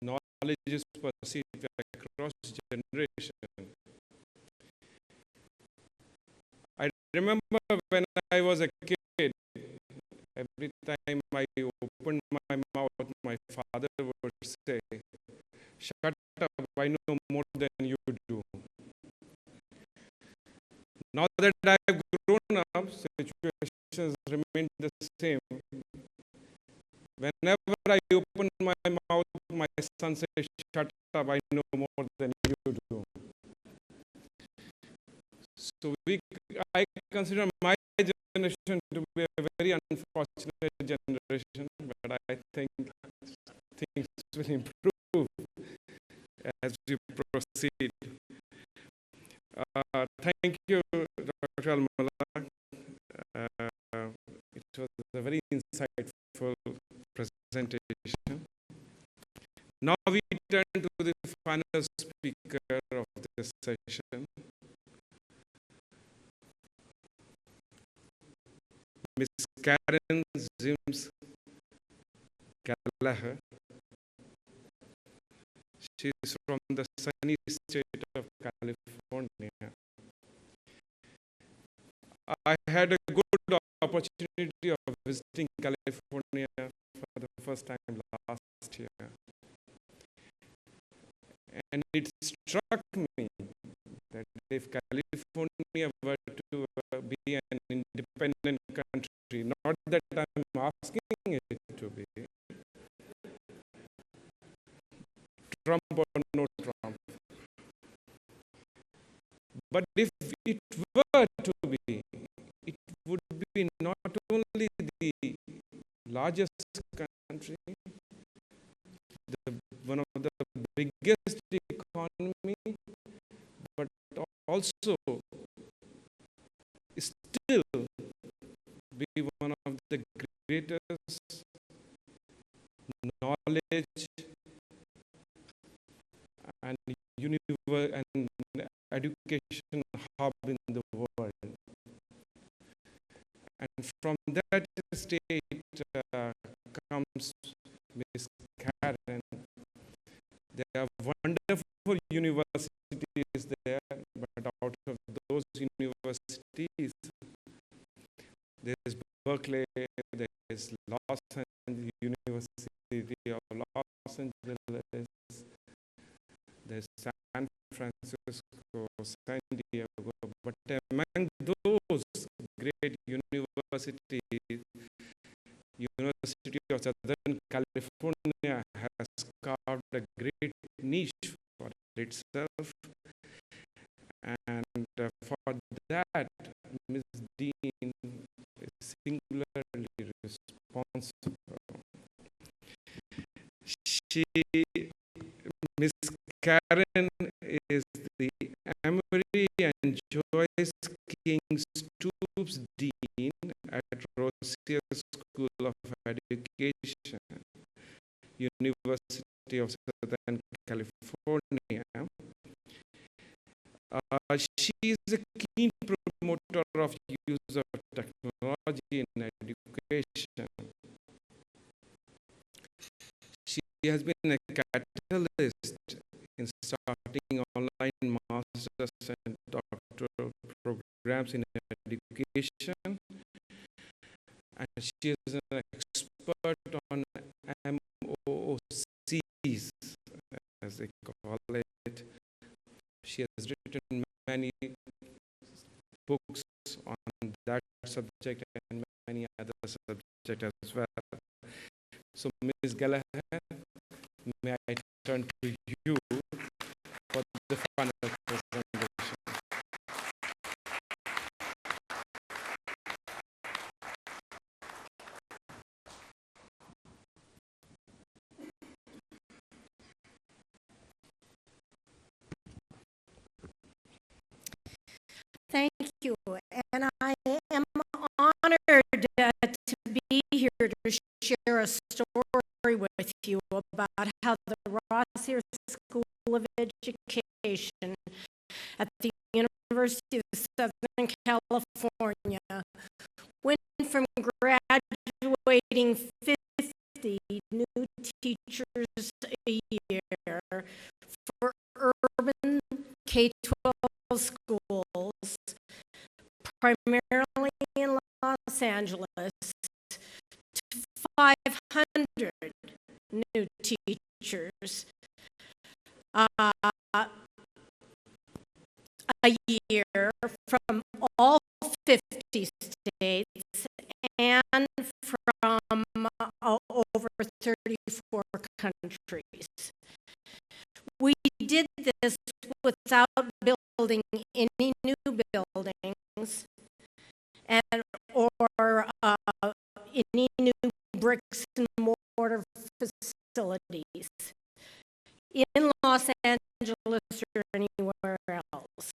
knowledge is perceived across generation. I remember when I was a kid, every time I opened my mouth, my father would say, "Shut up, I know more than you do." Now that I've grown up, situations remain the same. Whenever I open my mouth, my son says, "Shut up, I know more than you do." So I consider my generation to be a very unfortunate generation, but I think things will improve as we proceed. Thank you, Dr. Al-Mullah. It was a very insightful presentation. Now we turn to the final speaker of this session, Ms. Karen Symms Gallagher. She's from the sunny state of California. I had a good opportunity of visiting California for the first time last year. And it struck me that if California were to be an independent country, not that I'm asking it to be, Trump or no Trump, but if it were to be, it would be not only the largest country, one of the biggest economy, but also still be one of the greatest knowledge and education hub in the world. And from that state comes Miss Karen. There are wonderful universities there, but out of those universities, there is Berkeley, there is Los Angeles University of Los Angeles, there's San Francisco, San Diego, but among those great universities, University of Southern California has carved a great niche for itself, and for that, Ms. Dean is singularly responsible. Ms. Karen is the Emery and Joyce King Stoops Dean at Rossier School of Education, University of Southern California. She is a keen promoter of use of technology in education. She has been a catalyst in starting online master's and doctoral programs in education, and she is an expert on MOOCs, as they call it. She has written many books on that subject and many other subjects as well. So, Ms. Gallagher, may I turn to you for the final presentation. Thank you, and I am honored to be here to share a story with you about how the Rossier School of Education at the University of Southern California went from graduating 50 new teachers a year for urban K-12 schools, primarily in Los Angeles, to 500 new teachers a year from all 50 states and from over 34 countries. We did this without building any new buildings and or any new bricks and mortar facilities in Los Angeles or anywhere else.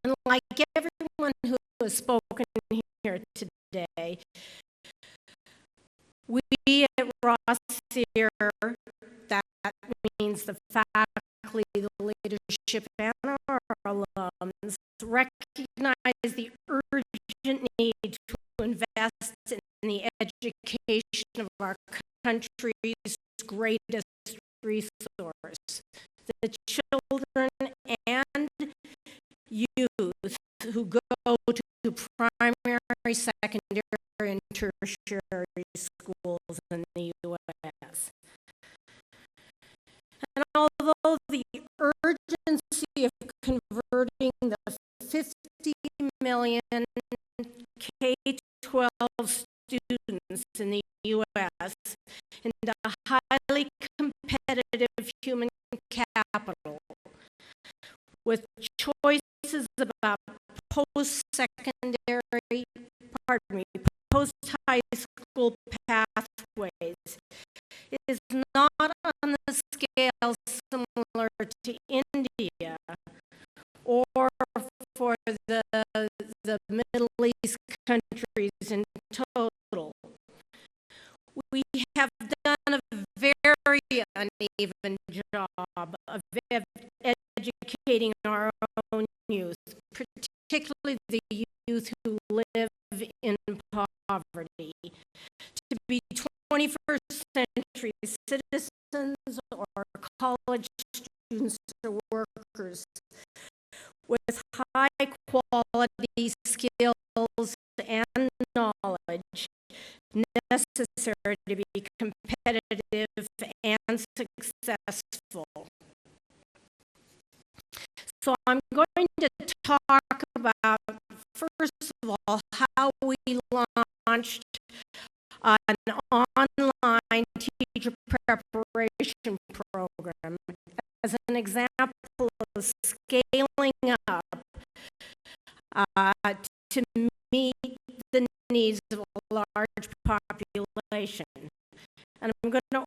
And like everyone who has spoken here today, we at Rossier, that means the faculty, the leadership, and our alums, recognize the urgent need to invest in the education of our country's greatest resource. The children and youth who go to primary, secondary, and tertiary schools in the U.S. And although the urgency of converting the 50 million K-12 students in the U.S. into highly competitive human capital with choices about post-high school pathways is not on the scale similar to India or for the Middle East countries in total. We have done a very uneven job of educating our own youth, particularly the youth who live in poverty, to be 21st century citizens or college students or workers with high quality skills and knowledge necessary to be competitive and successful. So I'm going to talk about, first of all, how we launched an online teacher preparation program as an example of scaling up to meet the needs of a large population. And I'm going to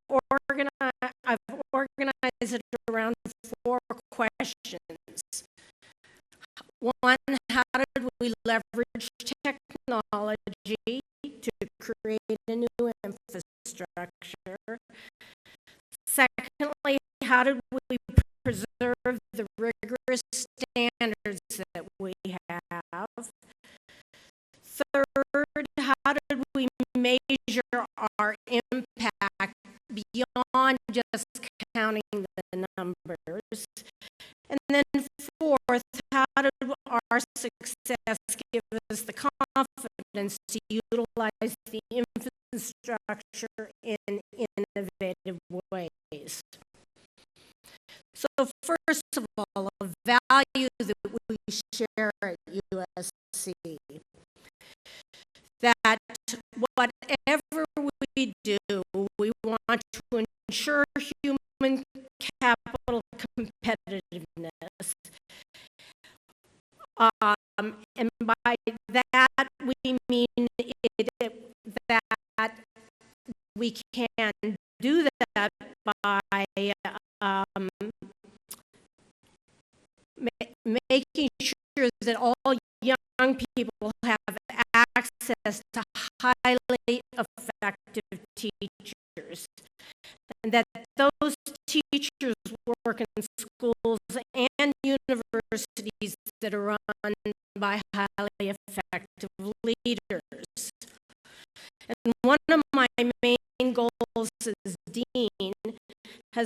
I've organized it around 4 questions. One, how did we leverage technology to create a new infrastructure? Secondly, how did we preserve the rigorous standards that we have? Third, how did we measure our impact beyond just counting the numbers? And then fourth, how did our success give us the confidence to utilize the infrastructure in innovative ways? So first of all, a value that we share at USC, that whatever we do, we want to ensure human capital competitiveness. And by that, we mean that we can do that by making sure that all young people have access to highly effective teachers, and that those teachers work in schools and universities that are run by highly effective leaders. And one of my main goals as dean has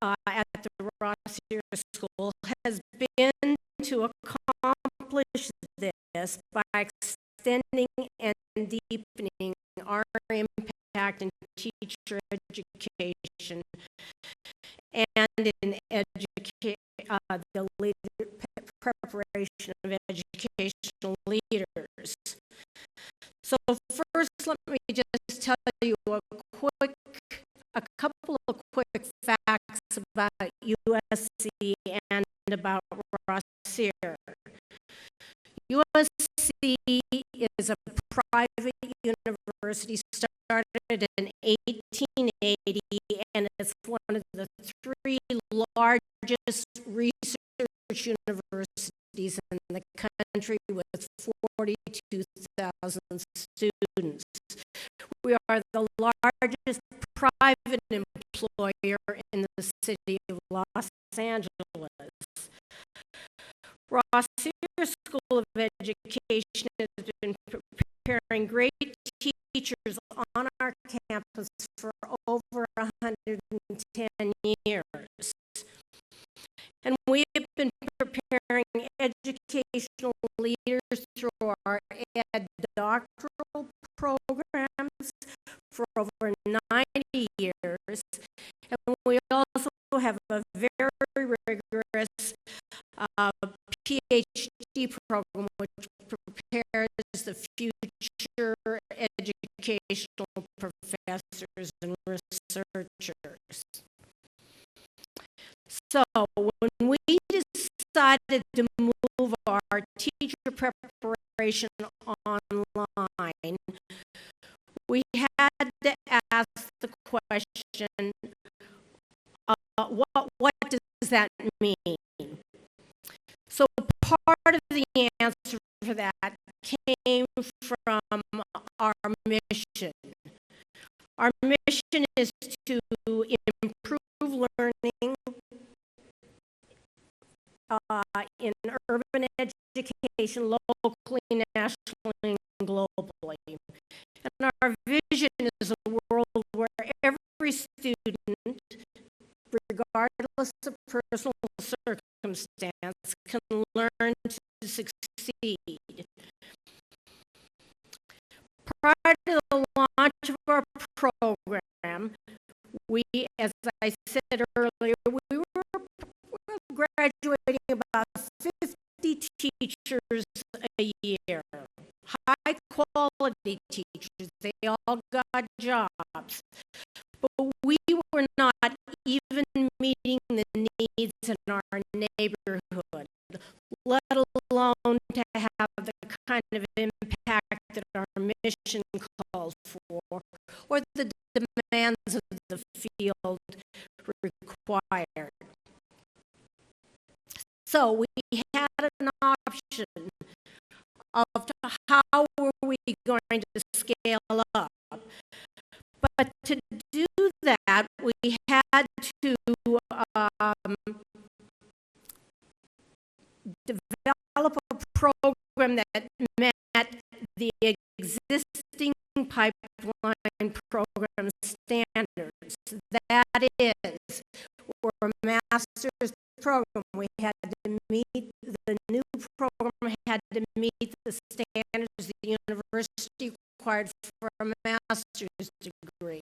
at the Rossier School has been to accomplish this by extending and deepening our impact in teacher education and in the preparation of educational leaders. So first, let me just tell you a couple of quick facts about USC and about Rossier. USC is a private university started in 1880, and it's one of the 3 largest research universities in the country with 42,000 students. We are the largest private employer in the city of Los Angeles. Rossier School of Education has been preparing great teachers on our campus for over 120 10 years. And we have been preparing educational leaders through our doctoral programs for over 90 years. And we also have a very rigorous PhD program which prepares the future educational professors and researchers. So when we decided to move our teacher preparation online, we had to ask the question, what does that mean? So part of the answer for that came from our mission. Our mission is to improve learning in urban education, locally, nationally, and globally. And our vision is a world where every student, regardless of personal circumstance, can learn to succeed. Prior to the launch of our program, we, as I said earlier, we were graduating about 50 teachers a year, high quality teachers. They all got jobs. But we were not even meeting the needs in our neighborhood, let alone to have the kind of impact that our mission called for, or the demands of the field required. So we had an option of how were we going to scale up. But to do that, we had to develop a program that met the existing pipeline program standards. That is, we're a master's program. We had to meet, the new program had to meet the standards the university required for a master's degree.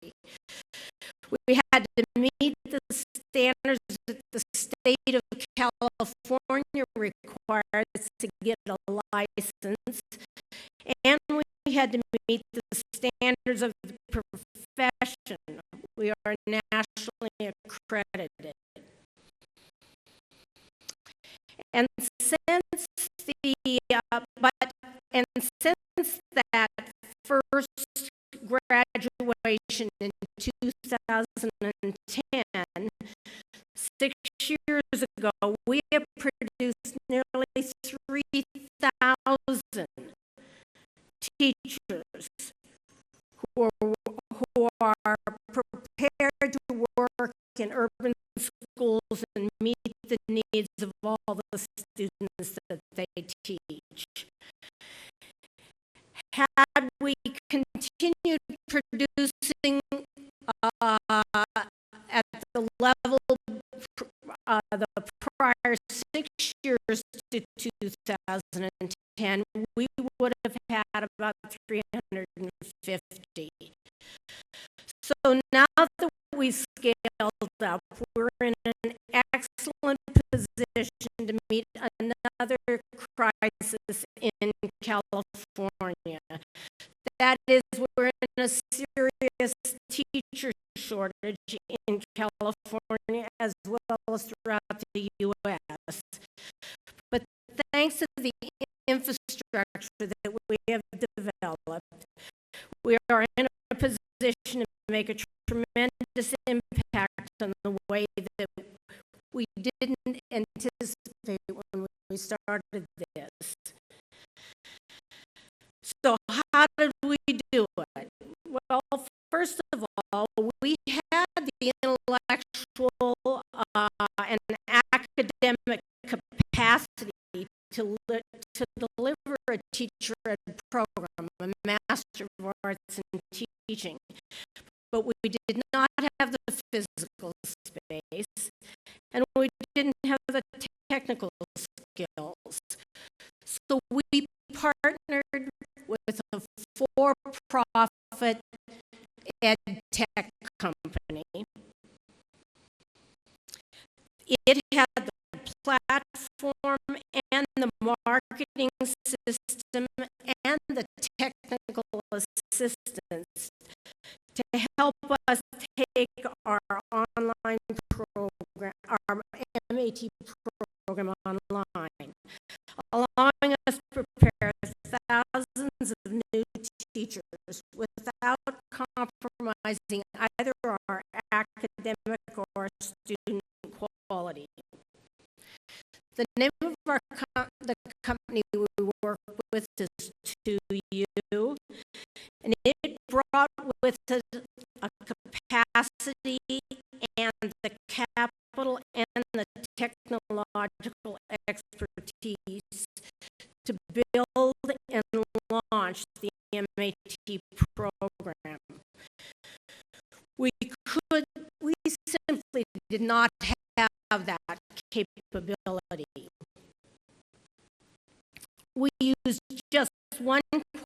We had to meet the standards that the state of California requires to get a license, and we had to meet the standards of the profession. We are nationally accredited. And since since that first graduation in 2010, 6 years ago, we have produced nearly 3,000 teachers who are prepared to work in urban schools and meet the needs of all the students that they teach. Had we continued producing at the level the prior 6 years to 2010, we would have had about 350. So now that we scaled up, we're in an excellent position to meet another crisis in California. That is, we're in a serious teacher shortage in California as well as throughout the U.S. But thanks to the infrastructure that we have developed, we are in a position to make a tremendous impact on the way that we didn't anticipate when we started this. So how did we do it? Well, first of all, we had the intellectual and academic capacity to deliver a teacher ed program, a Master of Arts in Teaching. but we did not have the physical space, and we didn't have the technical skills. So we partnered with a for-profit ed tech company. It had the platform and the marketing system and the technical assistance to help us take our online program, our MAT program online, allowing us to prepare thousands of new teachers without compromising either our academic or student quality. The name of the company we work with is 2U, and it brought with it a capacity and the capital and the technological expertise to build and launch the MAT program. We simply did not have that capability. We used just one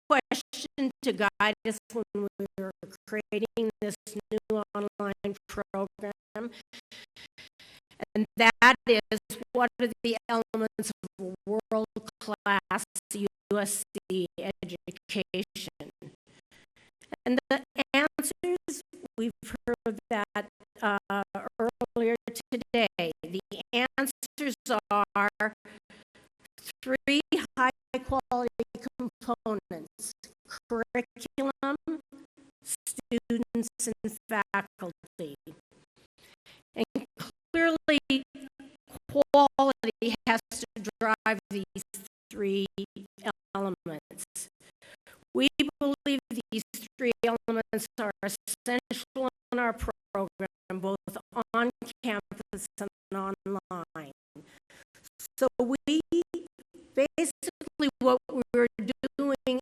question to guide us when we were creating this new online program, and that is, what are the elements of a world-class USC education? And the answers, we've heard that earlier today. The answers are 3 high-quality components: curriculum, students, and faculty. And clearly, quality has to drive these 3 elements. We believe these 3 elements are essential in our program, both on campus and online. So basically what we're doing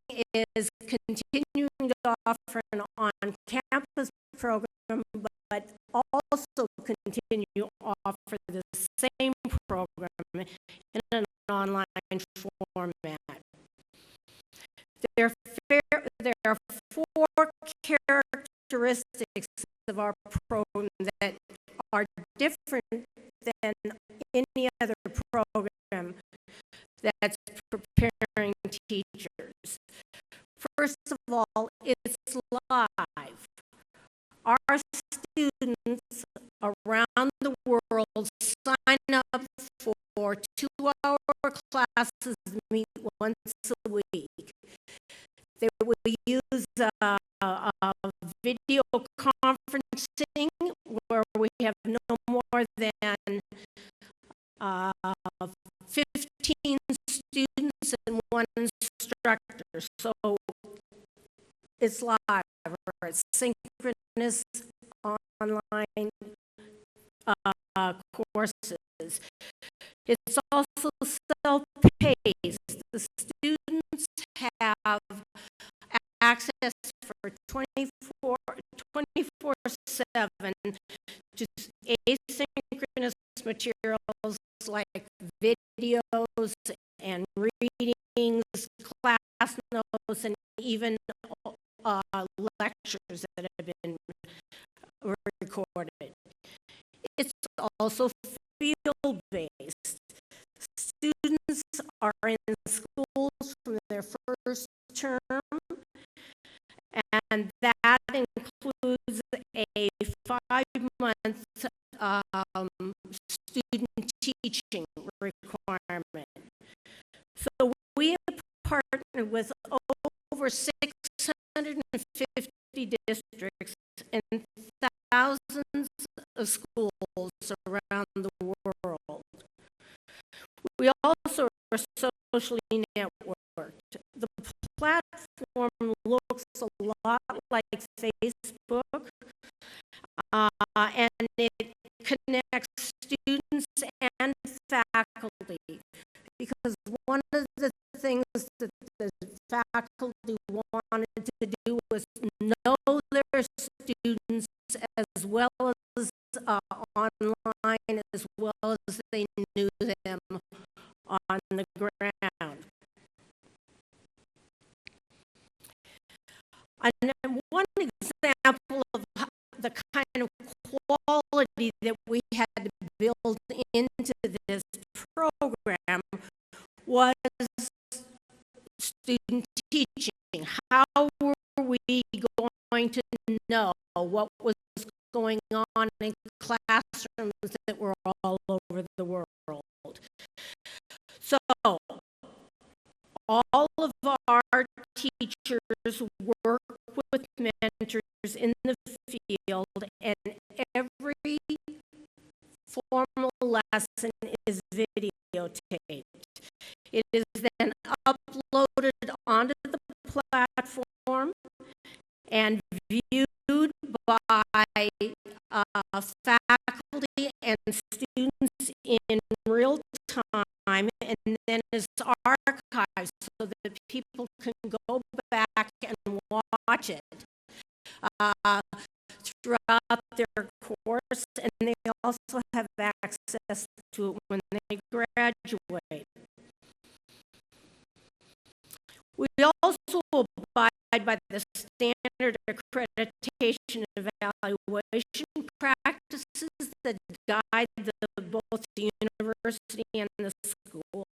is continuing to offer an on-campus program, but also continue to offer the same program in an online format. There are 4 characteristics of our program that are different than any other program that's preparing teachers. First of all, it's live. Our students around the world sign up for 2-hour classes, meet once a week. They will use video conferencing where we have no more than 15 students and 1 instructor. So it's live or it's synchronous online courses. It's also self-paced. The students have access for 24/7 to asynchronous materials like videos and readings, class notes, and even lectures that have been recorded. It's also field-based. Students are in schools from their first term, and that includes a 5-month student teaching requirement. So we have partnered with over 650 districts and thousands of schools around the world. We also are socially networked. The platform looks a lot like Facebook, and it connects students and faculty, because one of the things that the faculty wanted to do was know their their students as well as online, as well as they knew them on the ground. And one example of the kind of quality that we had to build into this program was student teaching. How were we going to know what was going on in classrooms that were all over the world? So all of our teachers work with mentors in the field, and every formal lesson is videotaped. It is then uploaded onto the platform and viewed by faculty and students in real time, and then is archived so that people can go back and watch it throughout their course, and they also have access to it when they graduate. We also abide by the standard accreditation and evaluation practices that guide both the university and the school.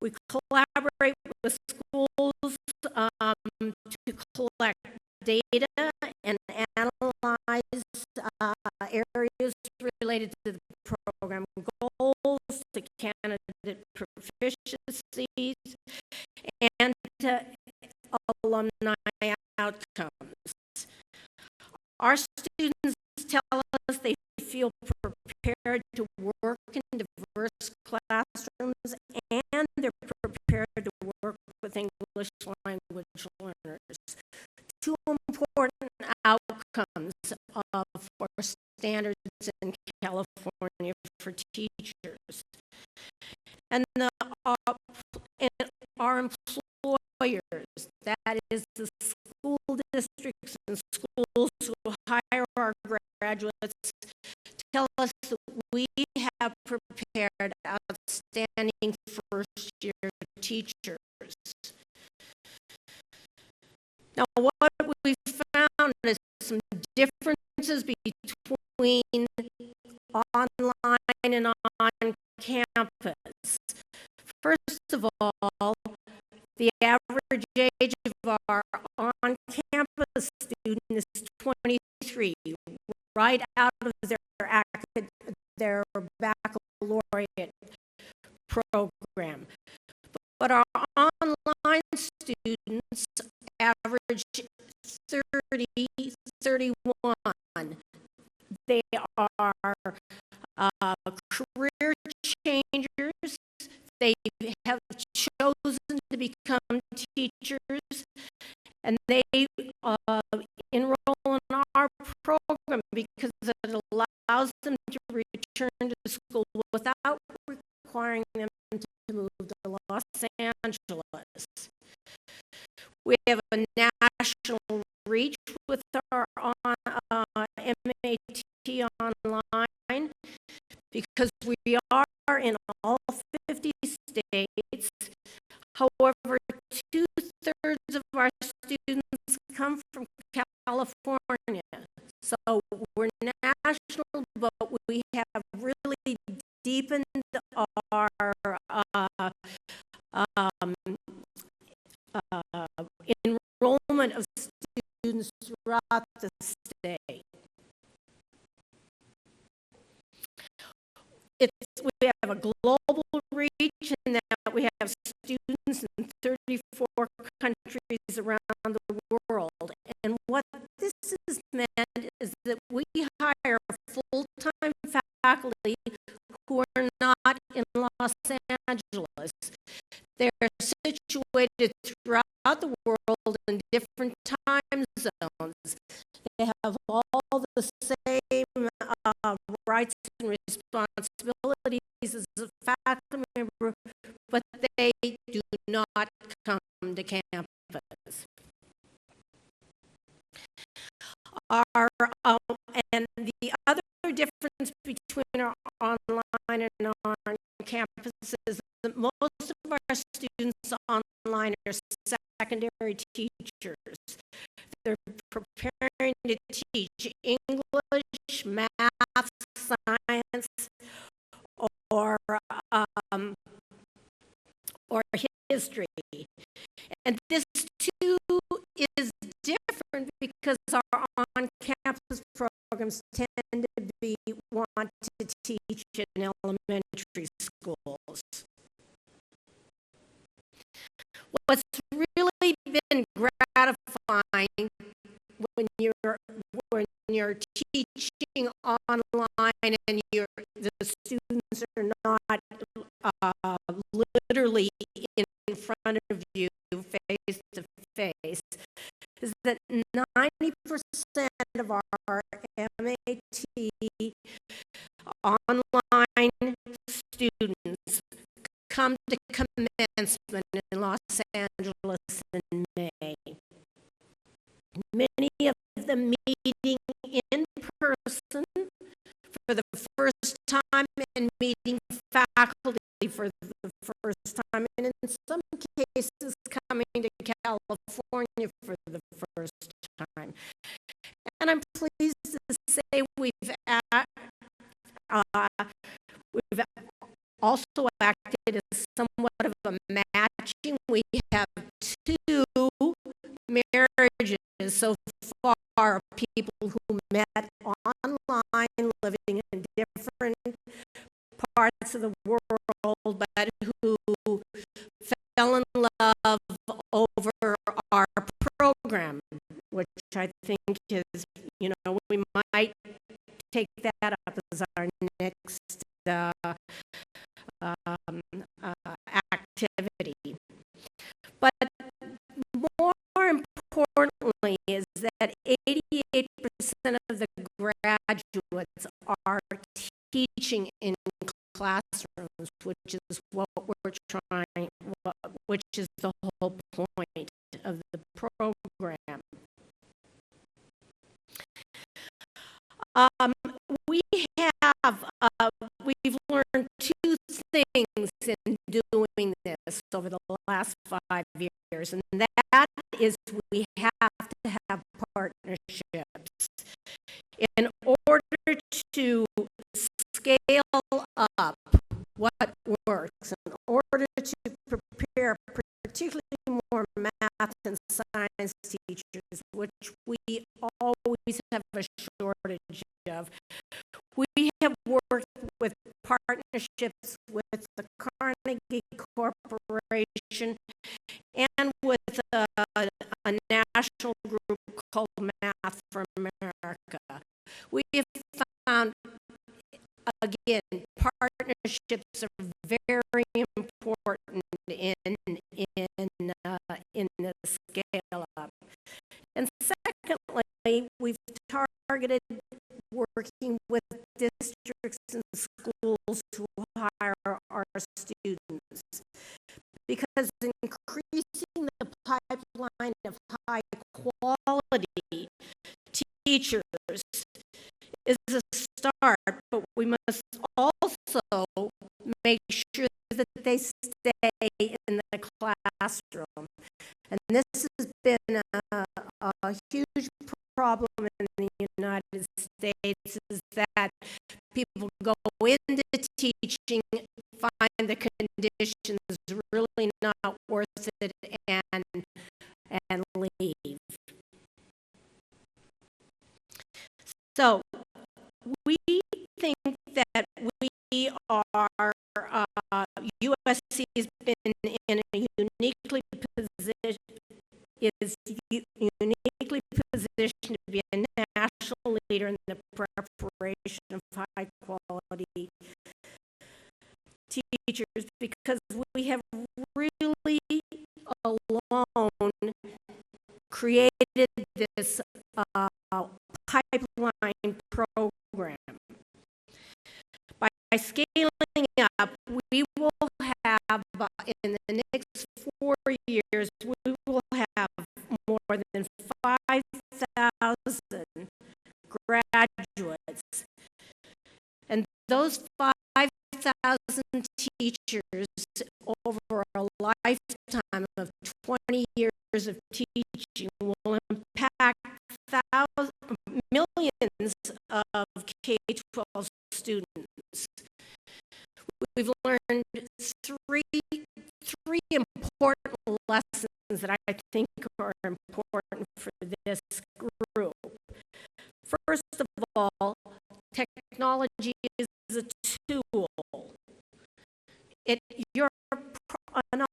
We collaborate with schools to collect data and analyze areas related to the program goals, to candidate proficiencies, and to alumni outcomes. Our students tell us they feel prepared to work in diverse classrooms, and they're prepared to work with English language learners. Two important outcomes for standards in California for teachers. And our employers, that is the school districts and schools who hire our graduates, tell us that we have prepared outstanding first-year teachers. Now, what we found is some differences between online and on campus. First of all, the average age of our on-campus student is 23, right out of their baccalaureate program. But our online students average 30, 31. They are career changers. They have chosen to become teachers, and they enroll in our program because it allows them to return to school without requiring them to move to Los Angeles. We have a national reach with our MAT online because we are in all 50 states. However, 2/3 of our students come from California. So we're national, but we have really deepened our enrollment of students throughout the state. We have a global reach in that we have students in 34 countries around the world. And what this has meant is that we hire full-time faculty who are not in Los Angeles. They're situated throughout the world in different time zones. They have all the same rights and responsibilities as a faculty member, but they do not come to campus. Our, and the other difference between our online and our on-campus is that most of our students online are secondary teachers. They're preparing to teach English, math, science, or history. And this too is different because our on-campus programs tend to be want to teach in elementary schools. What's really been gratifying when you're teaching online and the students are not literally in front of you face to face, is that 90% of our MAT online students come to commencement in Los Angeles in May. Many of them meeting in person for the first time and meeting faculty for the first time, and in some cases coming to California for the first time. And I'm pleased to say we've also acted as somewhat of a matching. We have 2 marriages so far, people who met online, living in different parts of the world, but who fell in love over our program, which I think is, we might take that up as our next activity. But more importantly is that 88% of the graduates are teaching in classrooms, which is what we're trying, which is the whole point of the program. We've learned 2 things in doing this over the last 5 years, and that is we have to have partnerships in order to scale up what works, in order to prepare particularly more math and science teachers, which we always have a shortage of. We have worked with partnerships with the Carnegie Corporation and with a national group called Math for America. We have found, again, partnerships are very important in the scale up. And secondly, we've targeted working with districts and schools to hire our students, because increasing the pipeline of high quality teachers is a start, but we must also make sure that they stay in the classroom. And this has been a huge problem in the United States, is that people go into teaching, find the conditions really not worth it, and leave. So we think that we are, USC has been in a uniquely uniquely positioned to be a national leader in the preparation of high quality teachers, because we have really alone created this pipeline program. By scaling up, we will have, in the next 4 years, we will have more than 5,000 graduates. And those 5,000 teachers over a lifetime of 20 years of teaching will impact millions of K-12 students. We've learned three important lessons that I think are important for this group. First of all, technology is a tool. An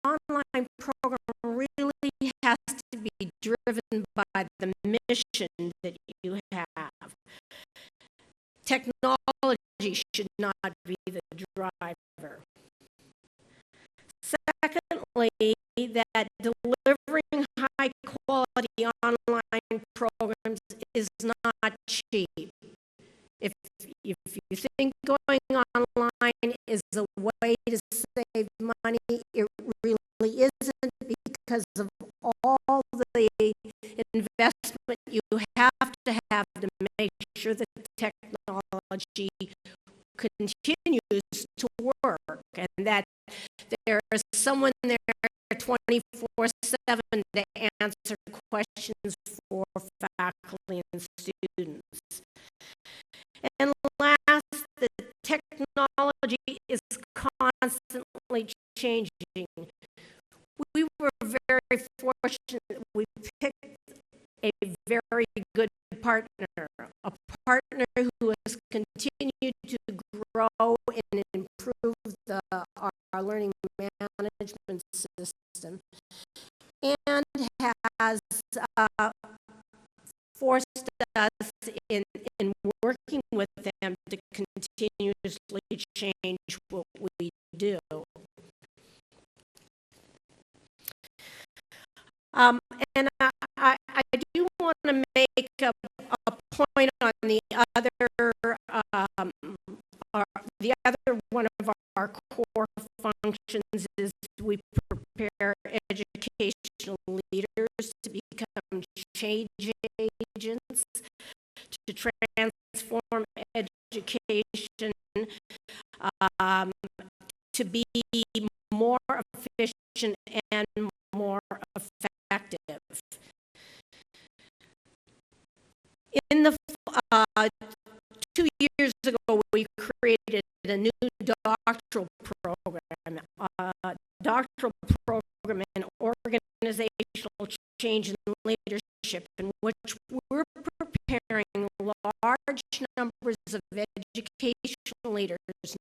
online program really has to be driven by the mission that you have. Technology should not be the driver. Secondly, that delivering high-quality online programs is not cheap. If you think going online is a way to save money, it really isn't, because of all the investment you have to make sure that the technology continues to work, and that there is someone there 24/7 to answer questions for faculty and students. And last, the technology is constantly changing. We were very fortunate. We picked a very good partner, a partner who has continued to grow and improve our learning management system, and has forced us in working with them to continuously change what we do. And I do want to make a point on the other one of our core functions is we prepare educational leaders to become change agents, to transform education, to be more efficient and more effective. In the 2 years ago, we created a new doctoral program in organizational change and leadership, in which we're preparing large numbers of educational leaders,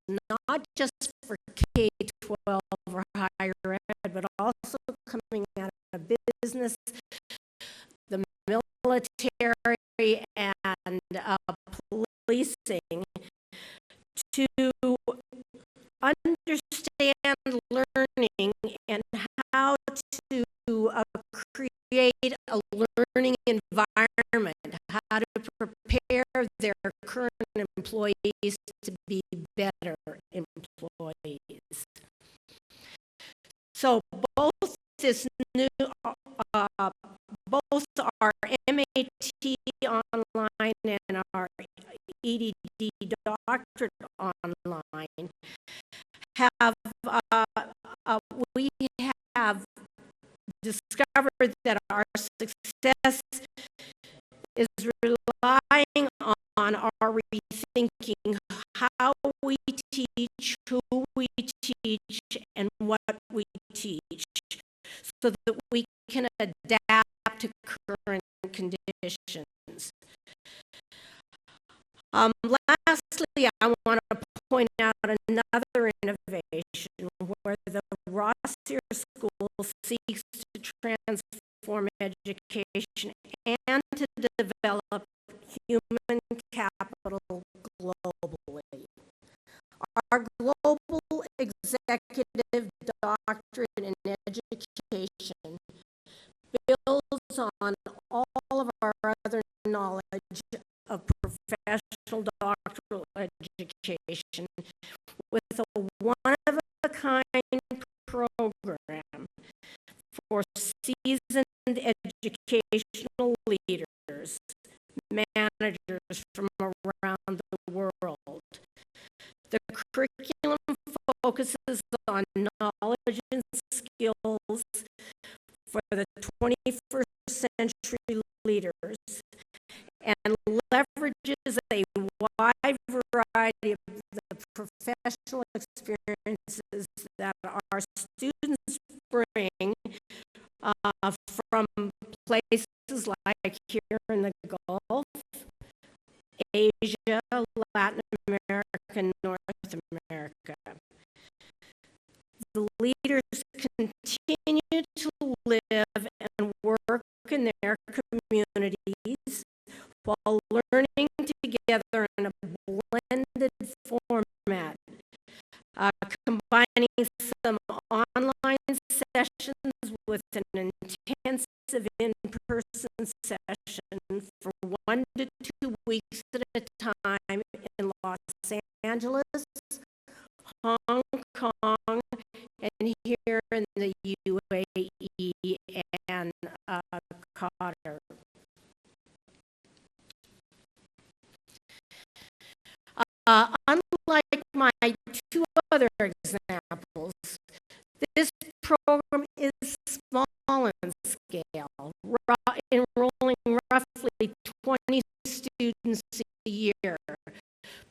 not just for K-12 or higher ed, but also coming out of business, the military, and policing, to understand learning and how to create a learning environment, how to prepare their current employees to be better employees. So both our MAT online and our EDD doctorate online we have discovered that our success is relying on our rethinking how we teach, who we teach, and what we teach, so that we can adapt to current conditions. Lastly, I want to point out another innovation where the Rossier School seeks to transform education and to develop human capital globally. Our global executive doctorate in education builds on all of our other knowledge of professional doctoral education with a one-of-a-kind program for seasoned educational leaders curriculum focuses on knowledge and skills for the 21st century leaders and leverages a wide variety of the professional experiences that our students bring from places like here in the Gulf, Asia, Latin America, and North America. The leaders continue to live and work in their communities while learning together in a blended format, combining some online sessions with an intensive in-person session for 1 to 2 weeks at a time in Los Angeles, Hong Kong, and here in the UAE and Qatar. Unlike my two other examples, this program is small in scale, enrolling roughly 20 students a year.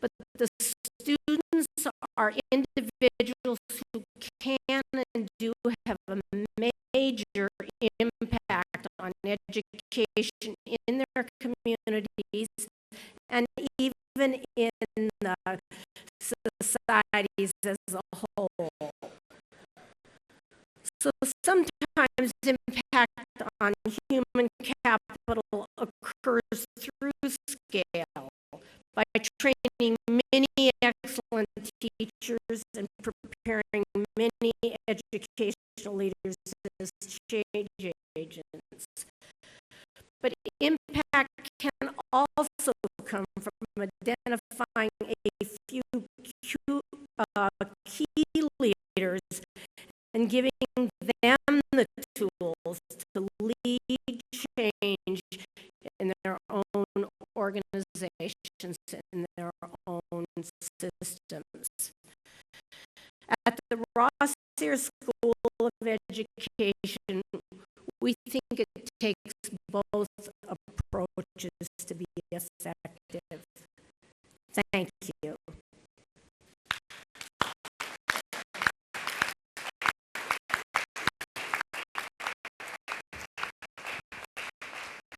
But the students are individuals who can and do have a major impact on education in their communities and even in the societies as a whole. So sometimes impact on human capital occurs through scale by training many excellent teachers and preparing many educational leaders as change agents. But impact can also come from identifying a few key leaders and giving them the tools to lead change in their own organizations, in their own systems. At the Rossier School of Education, we think it takes both approaches to be effective. Thank you.